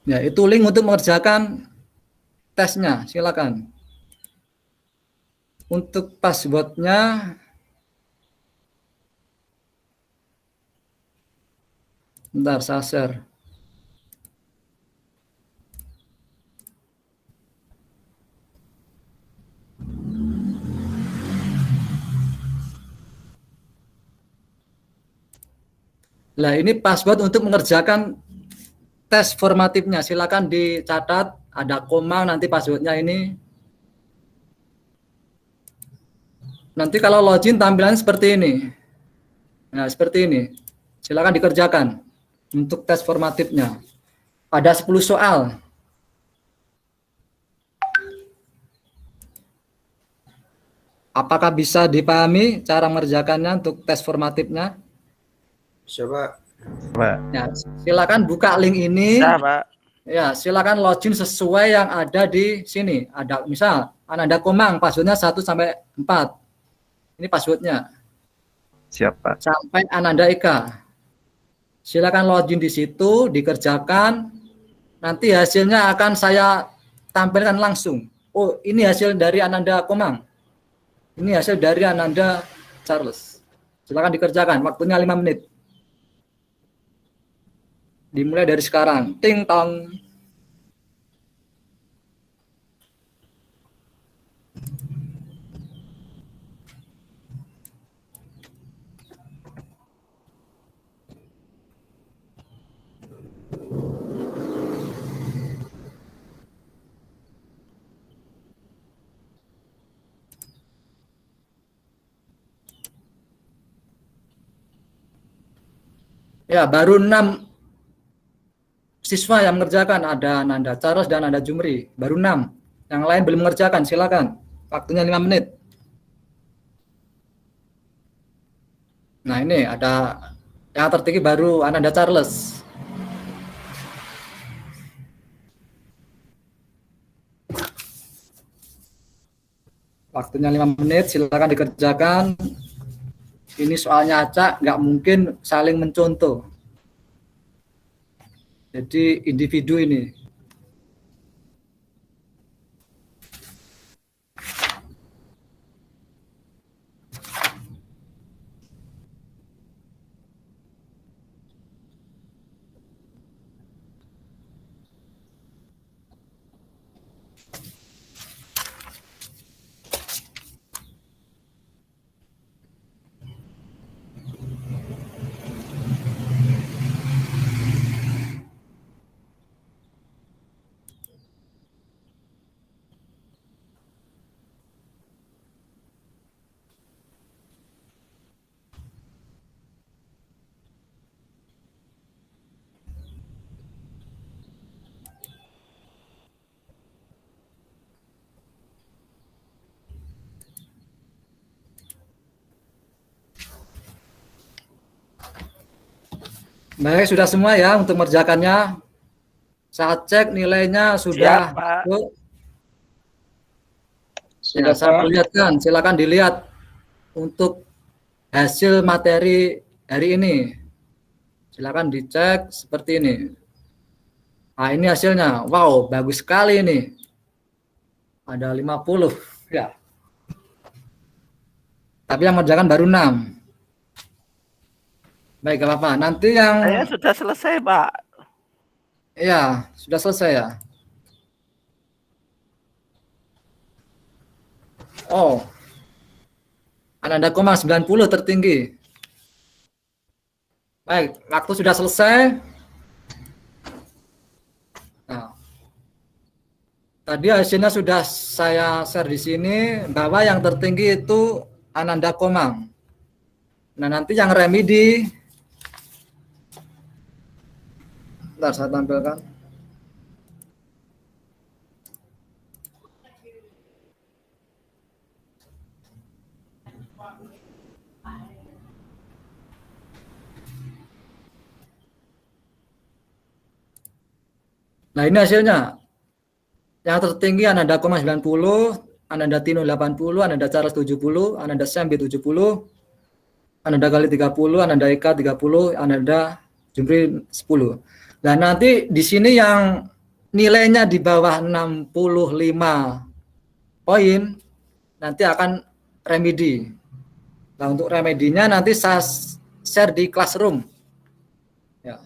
Ya, itu link untuk mengerjakan tesnya, silakan. Untuk passwordnya, bentar saya share. Nah, ini password untuk mengerjakan tes formatifnya. Silakan dicatat, ada koma nanti passwordnya ini. Nanti kalau login tampilannya seperti ini. Nah, seperti ini. Silakan dikerjakan untuk tes formatifnya. Ada 10 soal. Apakah bisa dipahami cara mengerjakannya untuk tes formatifnya? Coba. Pak. Ya, silakan buka link ini. Bisa, Pak. Ya, silakan login sesuai yang ada di sini. Ada misal Ananda Komang, passwordnya 1 sampai 4. Ini passwordnya. Siap, Pak. Sampai Ananda Eka. Silakan login di situ, dikerjakan. Nanti hasilnya akan saya tampilkan langsung. Oh, ini hasil dari Ananda Komang. Ini hasil dari Ananda Charles. Silakan dikerjakan. Waktunya 5 menit. Dimulai dari sekarang. Ting tong. Ya, baru 6 siswa yang mengerjakan, ada Nanda Charles dan Nanda Jumri, baru 6. Yang lain belum mengerjakan, silakan. Waktunya 5 menit. Nah, ini ada yang tertinggi baru Ananda Charles. Waktunya 5 menit, silakan dikerjakan. Ini soalnya acak, nggak mungkin saling mencontoh. Jadi individu ini. Baik, sudah semua ya untuk mengerjakannya. Saya cek nilainya sudah. Siap, Pak. Ya, saya perlihatkan, silakan dilihat untuk hasil materi hari ini. Silakan dicek seperti ini. Nah, ini hasilnya. Wow, bagus sekali ini. Ada 50. Ya. Tapi yang mengerjakan baru 6. Baik, gak apa-apa. Nanti yang... Saya sudah selesai, Pak. Ya, sudah selesai ya. Oh. Ananda Komang 90 tertinggi. Baik, waktu sudah selesai. Nah, tadi hasilnya sudah saya share di sini bahwa yang tertinggi itu Ananda Komang. Nah, nanti yang remedi, bentar saya tampilkan. Nah, ini hasilnya. Yang tertinggi Ananda Komang 90, Ananda Tino 80, Ananda Charles 70, Ananda Sambi 70, Ananda Gali 30, Ananda Eka 30, Ananda Jumri 10. Nah, nanti di sini yang nilainya di bawah 65 poin, nanti akan remedi. Nah, untuk remedinya nanti saya share di Classroom. Ya.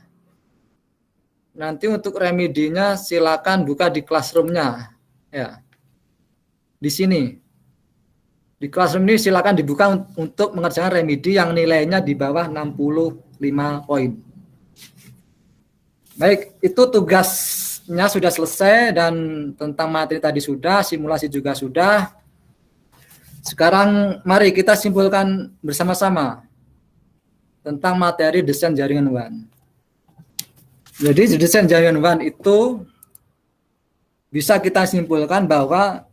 Nanti untuk remedinya silakan buka di Classroom-nya. Ya. Di sini. Di Classroom ini silakan dibuka untuk mengerjakan remedi yang nilainya di bawah 65 poin. Baik, itu tugasnya sudah selesai dan tentang materi tadi sudah, simulasi juga sudah. Sekarang mari kita simpulkan bersama-sama tentang materi desain jaringan WAN. Jadi desain jaringan WAN itu bisa kita simpulkan bahwa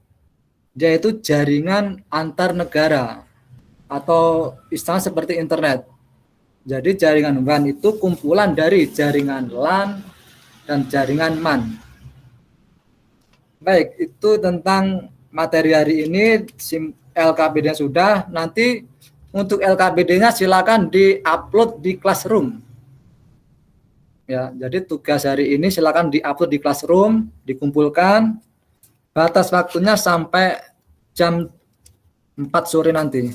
dia itu jaringan antar negara atau istilah seperti internet. Jadi jaringan WAN itu kumpulan dari jaringan LAN dan jaringan MAN. Baik, itu tentang materi hari ini. LKBD-nya sudah, nanti untuk LKBD-nya silakan di-upload di Classroom. Ya, jadi tugas hari ini silakan di-upload di Classroom, dikumpulkan. Batas waktunya sampai jam 4 sore nanti.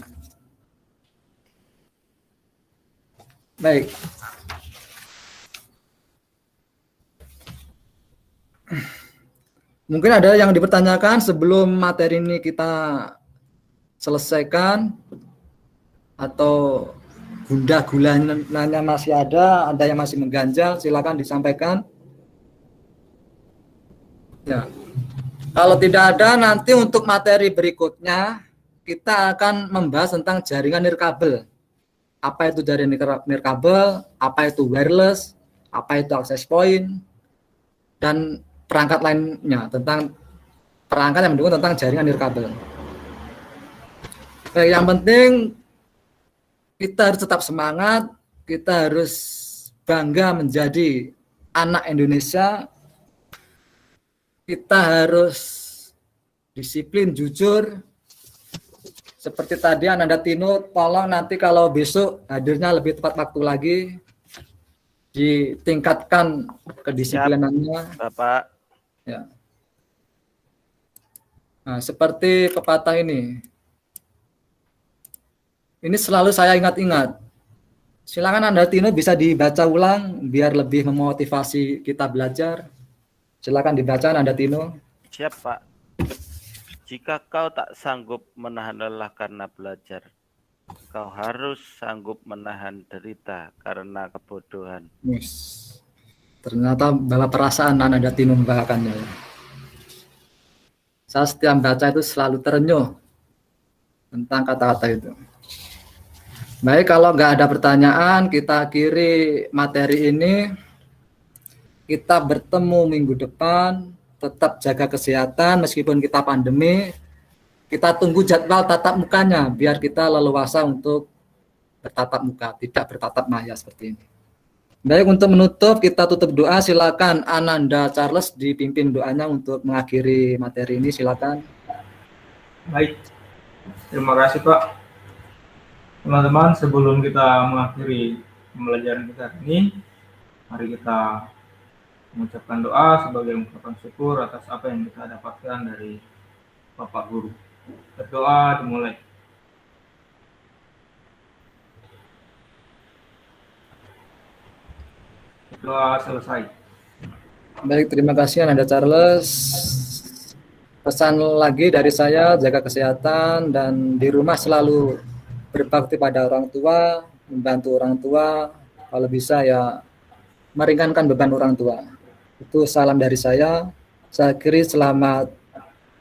Baik. Mungkin ada yang dipertanyakan sebelum materi ini kita selesaikan, atau gundah gulananya masih ada yang masih mengganjal, silakan disampaikan. Ya. Kalau tidak ada, nanti untuk materi berikutnya kita akan membahas tentang jaringan nirkabel. Apa itu jaringan nirkabel, apa itu wireless, apa itu access point, dan perangkat lainnya, tentang perangkat yang mendukung tentang jaringan nirkabel. Yang penting kita harus tetap semangat, kita harus bangga menjadi anak Indonesia, kita harus disiplin, jujur. Seperti tadi Ananda Tino, tolong nanti kalau besok hadirnya lebih tepat waktu lagi, ditingkatkan kedisiplinannya. Bapak. Ya. Nah, seperti pepatah ini. Ini selalu saya ingat-ingat. Silakan Anda Tino bisa dibaca ulang biar lebih memotivasi kita belajar. Silakan dibaca Anda Tino. Siap, Pak. Jika kau tak sanggup menahan lelah karena belajar, kau harus sanggup menahan derita karena kebodohan. Yes. Ternyata bawa perasaan Anda Tino membawakannya. Saya setiap baca itu selalu terenyuh tentang kata-kata itu. Baik, kalau nggak ada pertanyaan, kita akhiri materi ini. Kita bertemu minggu depan. Tetap jaga kesehatan meskipun kita pandemi. Kita tunggu jadwal tatap mukanya biar kita leluasa untuk bertatap muka, tidak bertatap maya seperti ini. Baik, untuk menutup kita tutup doa. Silakan Ananda Charles dipimpin doanya untuk mengakhiri materi ini. Silakan. Baik, terima kasih Pak. Teman-teman, sebelum kita mengakhiri pembelajaran kita ini, mari kita mengucapkan doa sebagai ungkapan syukur atas apa yang kita dapatkan dari Bapak Guru. Berdoa dimulai. Doa selesai. Baik, terima kasih Ananda Charles. Pesan lagi dari saya, jaga kesehatan dan di rumah selalu berbakti pada orang tua, membantu orang tua, kalau bisa ya meringankan beban orang tua. Itu salam dari saya. Saya akhiri, selamat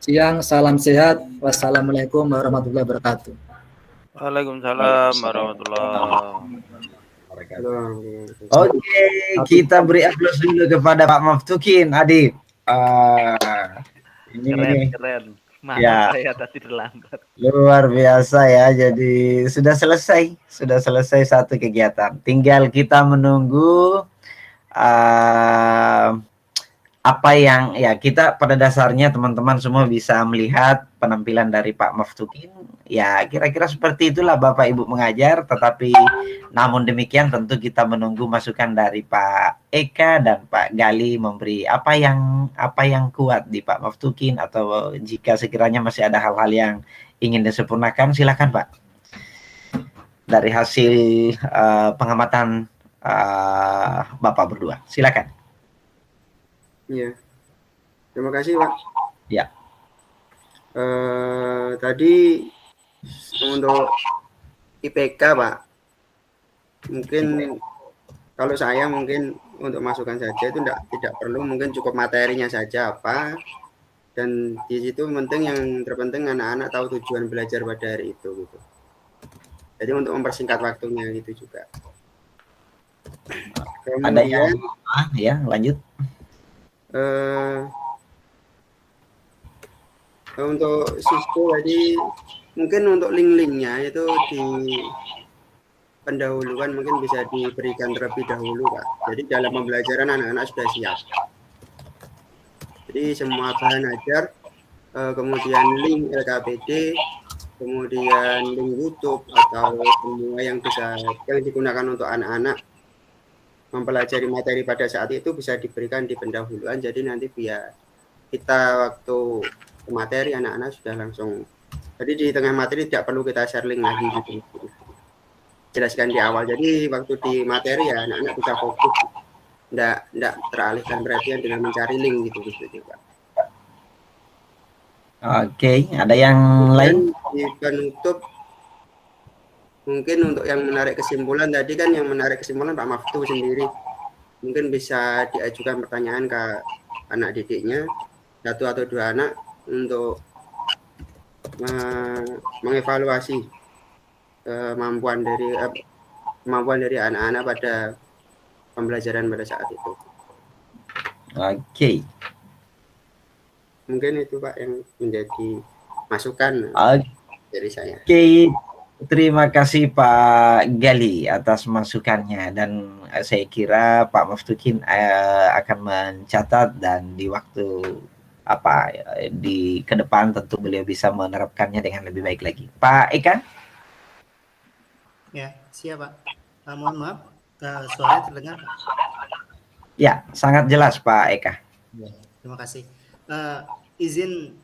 siang, salam sehat. Wassalamualaikum warahmatullahi wabarakatuh. Waalaikumsalam warahmatullahi wabarakatuh. Oke, kita beri aplaus dulu kepada Pak Maftukin, Adib. Ini keren. Maaf, ya, saya tadi terlambat. luar biasa ya. Jadi sudah selesai satu kegiatan. Tinggal kita menunggu apa yang ya kita pada dasarnya teman-teman semua bisa melihat penampilan dari Pak Maftukin Ya, kira-kira seperti itulah Bapak Ibu mengajar, tetapi namun demikian tentu kita menunggu masukan dari Pak Eka dan Pak Gali memberi apa yang kuat di Pak Maftukin, atau jika sekiranya masih ada hal-hal yang ingin disempurnakan, silakan Pak. Dari hasil pengamatan Bapak berdua, silakan. Iya. Terima kasih, Pak. Ya. Tadi untuk IPK, Pak, mungkin kalau saya mungkin untuk masukan saja itu tidak perlu, mungkin cukup materinya saja apa, dan di situ penting, yang terpenting anak-anak tahu tujuan belajar pada hari itu gitu. Jadi untuk mempersingkat waktunya gitu juga. Kemudian, ada yang ya lanjut. Untuk siswa tadi mungkin untuk link-linknya itu di pendahuluan mungkin bisa diberikan terlebih dahulu, Pak. Jadi dalam pembelajaran anak-anak sudah siap. Jadi semua bahan ajar, kemudian link LKPD, kemudian link YouTube atau semua yang digunakan untuk anak-anak mempelajari materi pada saat itu bisa diberikan di pendahuluan. Jadi nanti biar kita waktu ke materi anak-anak sudah langsung. Jadi di tengah materi tidak perlu kita share link lagi gitu. Jelaskan di awal. Jadi waktu di materi ya anak-anak bisa fokus. Nggak teralihkan perhatian dengan mencari link gitu juga. Oke, ada yang lain? Di penutup mungkin untuk yang menarik kesimpulan tadi kan, yang menarik kesimpulan Pak Maftu sendiri. Mungkin bisa diajukan pertanyaan ke anak didiknya, 1 atau 2 anak, untuk mengevaluasi kemampuan dari anak-anak pada pembelajaran pada saat itu. Oke. Mungkin itu Pak yang menjadi masukan dari saya. Oke, terima kasih Pak Gali atas masukannya, dan saya kira Pak Maftukin akan mencatat, dan di waktu di ke depan tentu beliau bisa menerapkannya dengan lebih baik lagi. Pak Eka? Ya, siap Pak. Mohon maaf, suaranya terdengar Pak? Ya, sangat jelas Pak Eka. Ya, terima kasih. Izin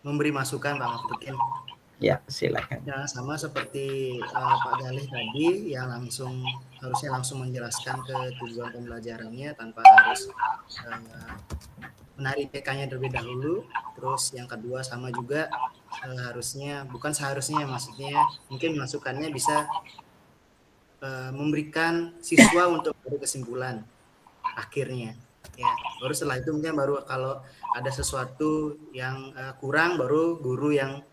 memberi masukan Pak Maftukin. Ya, silakan. Ya, sama seperti Pak Galih tadi yang harusnya langsung menjelaskan ke tujuan pembelajarannya tanpa harus menarik PK-nya terlebih dahulu. Terus yang kedua sama juga maksudnya mungkin masukannya bisa memberikan siswa untuk baru kesimpulan akhirnya. Ya, baru setelah itu mungkin baru kalau ada sesuatu yang kurang, baru guru yang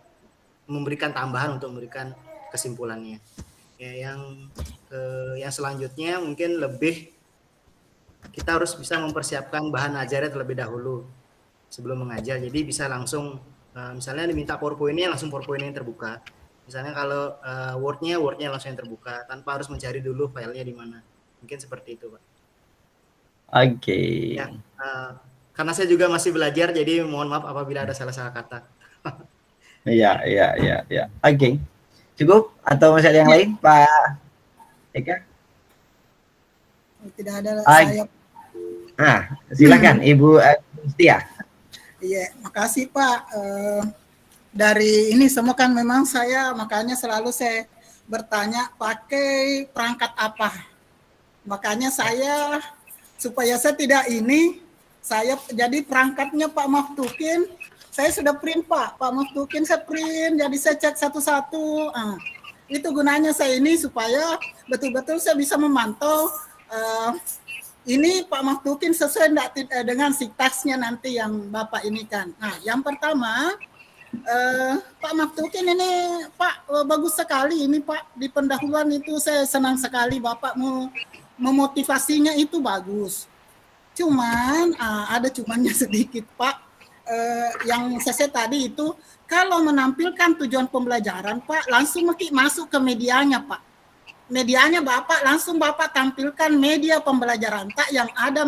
memberikan tambahan untuk memberikan kesimpulannya. Ya, yang selanjutnya mungkin lebih kita harus bisa mempersiapkan bahan ajarnya terlebih dahulu sebelum mengajar. Jadi bisa langsung misalnya diminta PowerPoint-nya, langsung PowerPoint-nya terbuka. Misalnya kalau Word-nya langsung yang terbuka tanpa harus mencari dulu filenya di mana. Mungkin seperti itu, Pak. Oke. Ya, karena saya juga masih belajar, jadi mohon maaf apabila ada salah-salah kata. Iya. Oke. Cukup atau masih ada yang lain, Pak Eka? Tidak ada saya. Silakan Ibu Setia. Iya, makasih Pak. Dari ini semua kan memang makanya selalu saya bertanya pakai perangkat apa. Makanya supaya saya tidak saya jadi perangkatnya Pak Maftukin. Saya sudah print Pak Maftukin saya print, jadi saya cek satu-satu. Itu gunanya saya ini supaya betul-betul saya bisa memantau ini Pak Maftukin sesuai dengan sintaksnya nanti yang Bapak ini kan. Nah, yang pertama Pak Maftukin ini Pak bagus sekali ini Pak, di pendahuluan itu saya senang sekali Bapak memotivasinya itu bagus. Cuman ada cumannya sedikit Pak. Yang saya tadi itu kalau menampilkan tujuan pembelajaran Pak langsung masuk ke medianya Pak. Medianya Bapak tampilkan media pembelajaran tak yang ada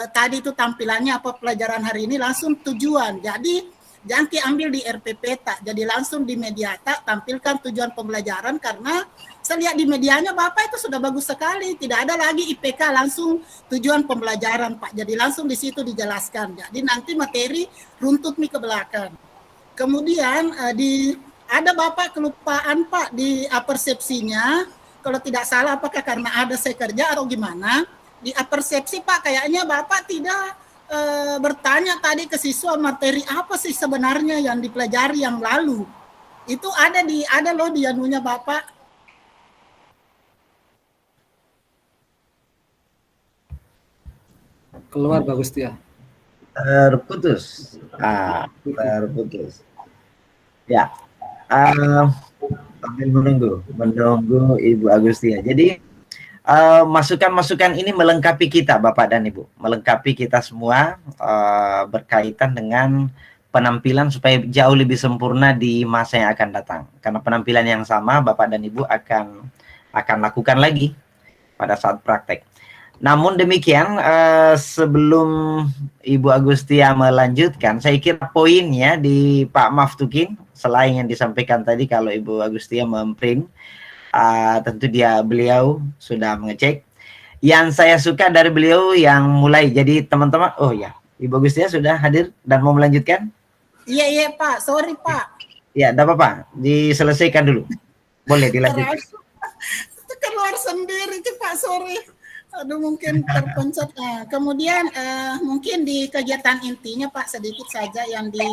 tadi itu tampilannya apa pelajaran hari ini langsung tujuan. Jadi jangan diambil di RPP tak, jadi langsung di Mediata tampilkan tujuan pembelajaran, karena saya lihat di medianya Bapak itu sudah bagus sekali, tidak ada lagi IPK, langsung tujuan pembelajaran Pak, jadi langsung di situ dijelaskan, jadi nanti materi runtut nih ke belakang. Kemudian ada Bapak kelupaan Pak di persepsinya, kalau tidak salah apakah karena ada saya kerja atau gimana, di persepsi Pak kayaknya Bapak tidak bertanya tadi ke siswa materi apa sih sebenarnya yang dipelajari yang lalu. Itu ada loh di anunya Bapak. Keluar Bagus Tia. Terputus. Terputus. Ya. Sambil menunggu Ibu Agustia. Jadi masukan-masukan ini melengkapi kita Bapak dan Ibu, melengkapi kita semua berkaitan dengan penampilan supaya jauh lebih sempurna di masa yang akan datang. Karena penampilan yang sama Bapak dan Ibu akan lakukan lagi pada saat praktek. Namun demikian, sebelum Ibu Agustia melanjutkan, saya kira poinnya di Pak Maftukin, selain yang disampaikan tadi kalau Ibu Agustia memprint, tentu beliau sudah mengecek. Yang saya suka dari beliau yang mulai, jadi teman-teman, oh ya, Ibu Agustia sudah hadir dan mau melanjutkan? Iya Pak, sorry Pak. Ya, tidak apa-apa, diselesaikan dulu. Boleh dilanjutkan. Keluar sendiri Pak, sorry. Aduh, mungkin terpencet. Kemudian mungkin di kegiatan intinya Pak, sedikit saja yang di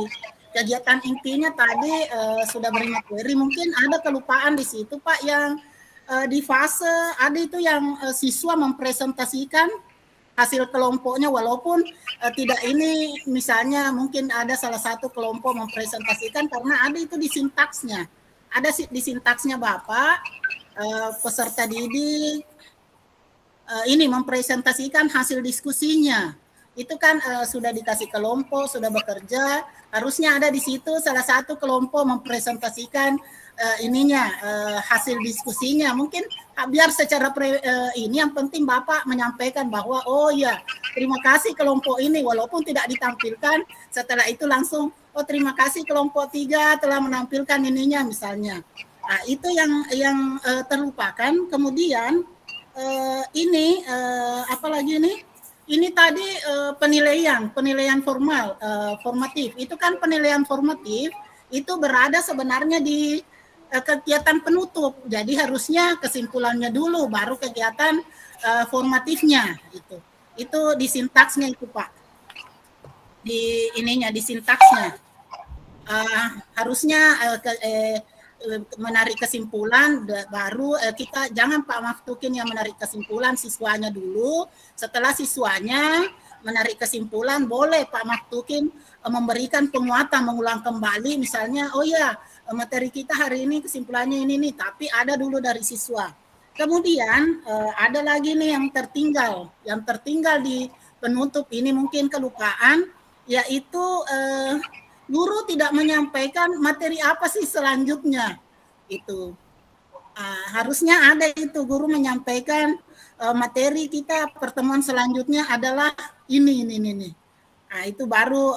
kegiatan intinya tadi sudah beri materi, mungkin ada kelupaan di situ Pak, yang di fase ada itu yang siswa mempresentasikan hasil kelompoknya, walaupun tidak ini misalnya mungkin ada salah satu kelompok mempresentasikan karena ada itu di sintaksnya, ada di sintaksnya Bapak, peserta didik ini mempresentasikan hasil diskusinya. Itu kan sudah dikasih kelompok, sudah bekerja, harusnya ada di situ salah satu kelompok mempresentasikan hasil diskusinya. Mungkin biar secara ini yang penting Bapak menyampaikan bahwa oh ya, terima kasih kelompok ini, walaupun tidak ditampilkan, setelah itu langsung oh terima kasih kelompok 3 telah menampilkan ininya misalnya. Nah, itu yang terlupakan. Kemudian apalagi ini? Ini tadi penilaian formatif. Itu kan penilaian formatif itu berada sebenarnya di kegiatan penutup. Jadi harusnya kesimpulannya dulu baru kegiatan formatifnya gitu. Itu di sintaksnya itu Pak. Di sintaksnya. Harusnya menarik kesimpulan baru kita jangan Pak Maftukin yang menarik kesimpulan, siswanya dulu. Setelah siswanya menarik kesimpulan boleh Pak Maftukin memberikan penguatan, mengulang kembali misalnya oh ya materi kita hari ini kesimpulannya ini tapi ada dulu dari siswa. Kemudian ada lagi nih yang tertinggal di penutup ini mungkin kelupaan, yaitu guru tidak menyampaikan materi apa sih selanjutnya itu. Harusnya ada itu guru menyampaikan materi kita pertemuan selanjutnya adalah ini. Nah, itu baru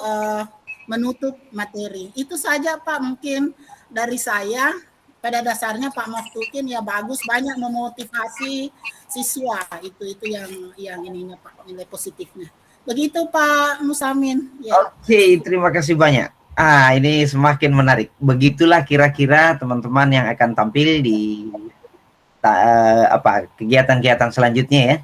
menutup materi. Itu saja Pak mungkin dari saya. Pada dasarnya Pak Maftukin ya bagus, banyak memotivasi siswa. Itu yang ininya Pak, nilai positifnya. Begitu Pak Musamin. Ya. Oke, terima kasih banyak. Ini semakin menarik. Begitulah kira-kira teman-teman yang akan tampil di kegiatan-kegiatan selanjutnya ya.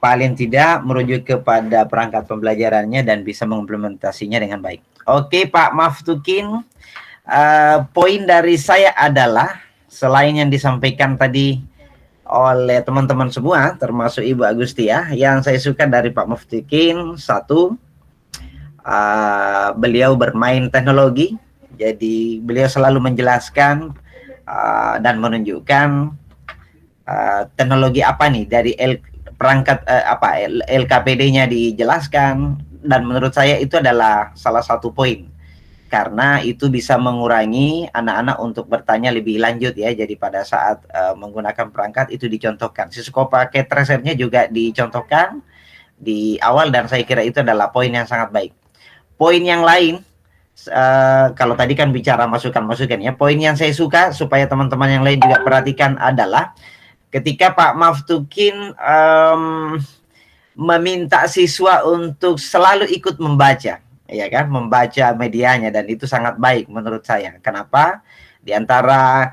Paling tidak merujuk kepada perangkat pembelajarannya dan bisa mengimplementasinya dengan baik. Oke Pak Maftukin, poin dari saya adalah selain yang disampaikan tadi oleh teman-teman semua, termasuk Ibu Agustia, yang saya suka dari Pak Maftukin, satu, beliau bermain teknologi, jadi beliau selalu menjelaskan dan menunjukkan teknologi apa nih dari perangkat LKPD-nya dijelaskan, dan menurut saya itu adalah salah satu poin karena itu bisa mengurangi anak-anak untuk bertanya lebih lanjut ya. Jadi pada saat menggunakan perangkat itu dicontohkan, psikopaket tracernya juga dicontohkan di awal, dan saya kira itu adalah poin yang sangat baik. poin yang lain, kalau tadi kan bicara masukan-masukan ya, poin yang saya suka supaya teman-teman yang lain juga perhatikan adalah ketika Pak Maftukin meminta siswa untuk selalu ikut membaca, ya kan, membaca medianya, dan itu sangat baik menurut saya. Kenapa? Di antara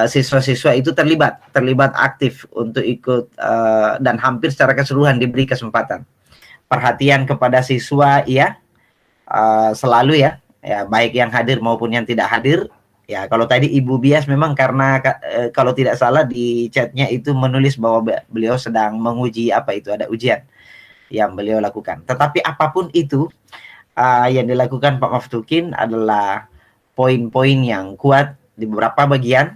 siswa-siswa itu terlibat aktif untuk ikut dan hampir secara keseluruhan diberi kesempatan. Perhatian kepada siswa, ya, selalu ya, baik yang hadir maupun yang tidak hadir. Ya, kalau tadi Ibu Bias memang karena kalau tidak salah di chatnya itu menulis bahwa beliau sedang menguji apa itu, ada ujian yang beliau lakukan. Tetapi apapun itu yang dilakukan Pak Maftukin adalah poin-poin yang kuat di beberapa bagian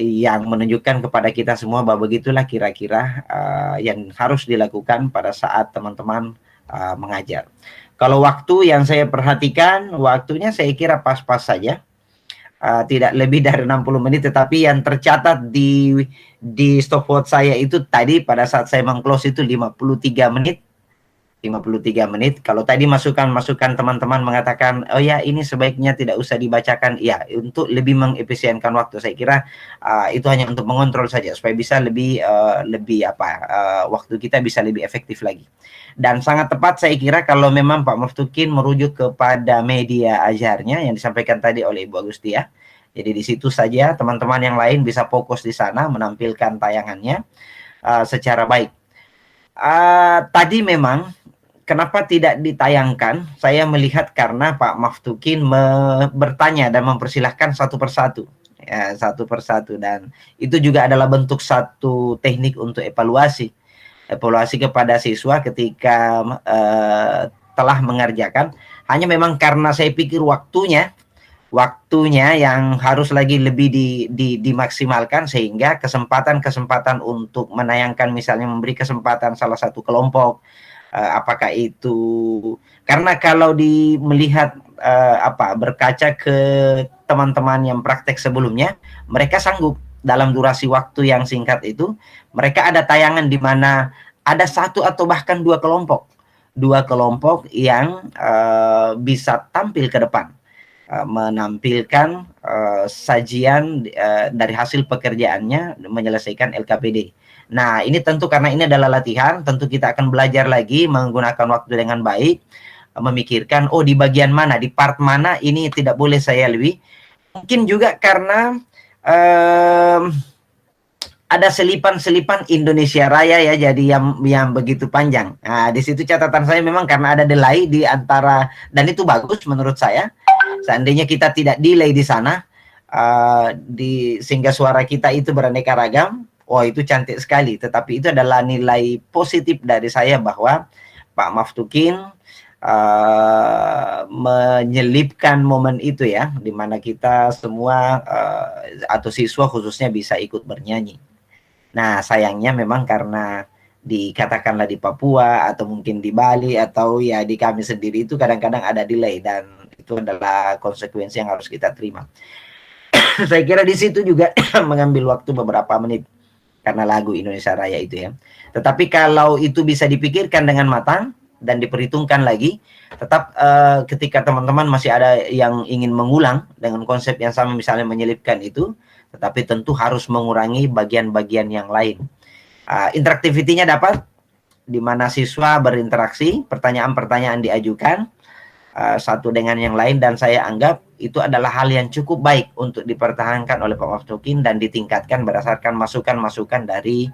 yang menunjukkan kepada kita semua bahwa begitulah kira-kira yang harus dilakukan pada saat teman-teman mengajar. Kalau waktu yang saya perhatikan, waktunya saya kira pas-pas saja. Tidak lebih dari 60 menit, tetapi yang tercatat di stopwatch saya itu tadi pada saat saya meng-close itu 53 menit. 53 menit. Kalau tadi masukan-masukan teman-teman mengatakan, oh ya ini sebaiknya tidak usah dibacakan, ya untuk lebih mengefisienkan waktu. Saya kira itu hanya untuk mengontrol saja supaya bisa lebih waktu kita bisa lebih efektif lagi. Dan sangat tepat saya kira kalau memang Pak Maftukin merujuk kepada media ajarnya yang disampaikan tadi oleh Ibu Agustia. Jadi di situ saja teman-teman yang lain bisa fokus di sana menampilkan tayangannya secara baik. Tadi memang kenapa tidak ditayangkan? Saya melihat karena Pak Maftukin bertanya dan mempersilahkan satu persatu. Ya, satu persatu, dan itu juga adalah bentuk satu teknik untuk evaluasi kepada siswa ketika telah mengerjakan. Hanya memang karena saya pikir waktunya yang harus lagi lebih dimaksimalkan, sehingga kesempatan untuk menayangkan, misalnya memberi kesempatan salah satu kelompok, apakah itu karena kalau melihat berkaca ke teman-teman yang praktek sebelumnya, mereka sanggup dalam durasi waktu yang singkat itu, mereka ada tayangan di mana ada satu atau bahkan dua kelompok yang bisa tampil ke depan, menampilkan sajian dari hasil pekerjaannya menyelesaikan LKPD. Nah, ini tentu karena ini adalah latihan, tentu kita akan belajar lagi menggunakan waktu dengan baik, memikirkan, oh di bagian mana, di part mana ini tidak boleh saya lebih. Mungkin juga karena ada selipan-selipan Indonesia Raya ya, jadi yang begitu panjang. Nah, di situ catatan saya memang karena ada delay di antara, dan itu bagus menurut saya. Seandainya kita tidak delay di sana, sehingga suara kita itu beraneka ragam, oh itu cantik sekali. Tetapi itu adalah nilai positif dari saya bahwa Pak Maftukin menyelipkan momen itu ya, di mana kita semua atau siswa khususnya bisa ikut bernyanyi. Nah, sayangnya memang karena dikatakanlah di Papua atau mungkin di Bali atau ya di kami sendiri itu kadang-kadang ada delay, dan itu adalah konsekuensi yang harus kita terima. Saya kira di situ juga mengambil waktu beberapa menit karena lagu Indonesia Raya itu ya. Tetapi kalau itu bisa dipikirkan dengan matang dan diperhitungkan lagi, tetap ketika teman-teman masih ada yang ingin mengulang dengan konsep yang sama, misalnya menyelipkan itu, tetapi tentu harus mengurangi bagian-bagian yang lain. Interaktivitinya dapat, di mana siswa berinteraksi, pertanyaan-pertanyaan diajukan satu dengan yang lain, dan saya anggap itu adalah hal yang cukup baik untuk dipertahankan oleh Pak Maftukin dan ditingkatkan berdasarkan masukan-masukan dari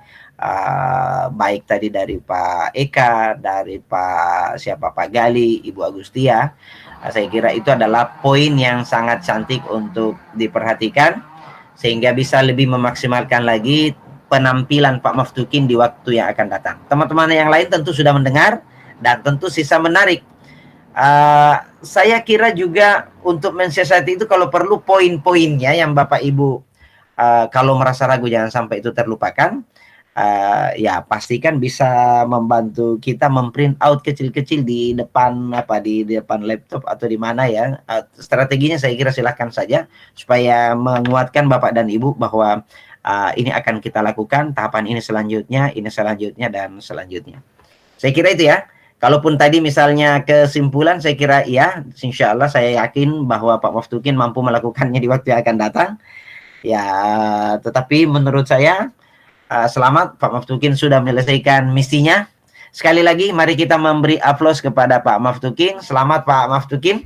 baik tadi dari Pak Eka, dari Pak Gali, Ibu Agustia. Saya kira itu adalah poin yang sangat cantik untuk diperhatikan, sehingga bisa lebih memaksimalkan lagi penampilan Pak Maftukin di waktu yang akan datang. Teman-teman yang lain tentu sudah mendengar dan tentu sisa menarik. Saya kira juga untuk mensiasati itu kalau perlu poin-poinnya yang Bapak Ibu kalau merasa ragu jangan sampai itu terlupakan. Ya pastikan bisa membantu kita memprint out kecil-kecil di depan di depan laptop atau di mana ya. Strateginya saya kira silahkan saja supaya menguatkan Bapak dan Ibu bahwa ini akan kita lakukan, tahapan ini selanjutnya dan selanjutnya. Saya kira itu ya. Kalaupun tadi misalnya kesimpulan, saya kira iya, insya Allah saya yakin bahwa Pak Maftukin mampu melakukannya di waktu yang akan datang. Ya, tetapi menurut saya selamat Pak Maftukin sudah menyelesaikan misinya. Sekali lagi mari kita memberi aplaus kepada Pak Maftukin. Selamat Pak Maftukin.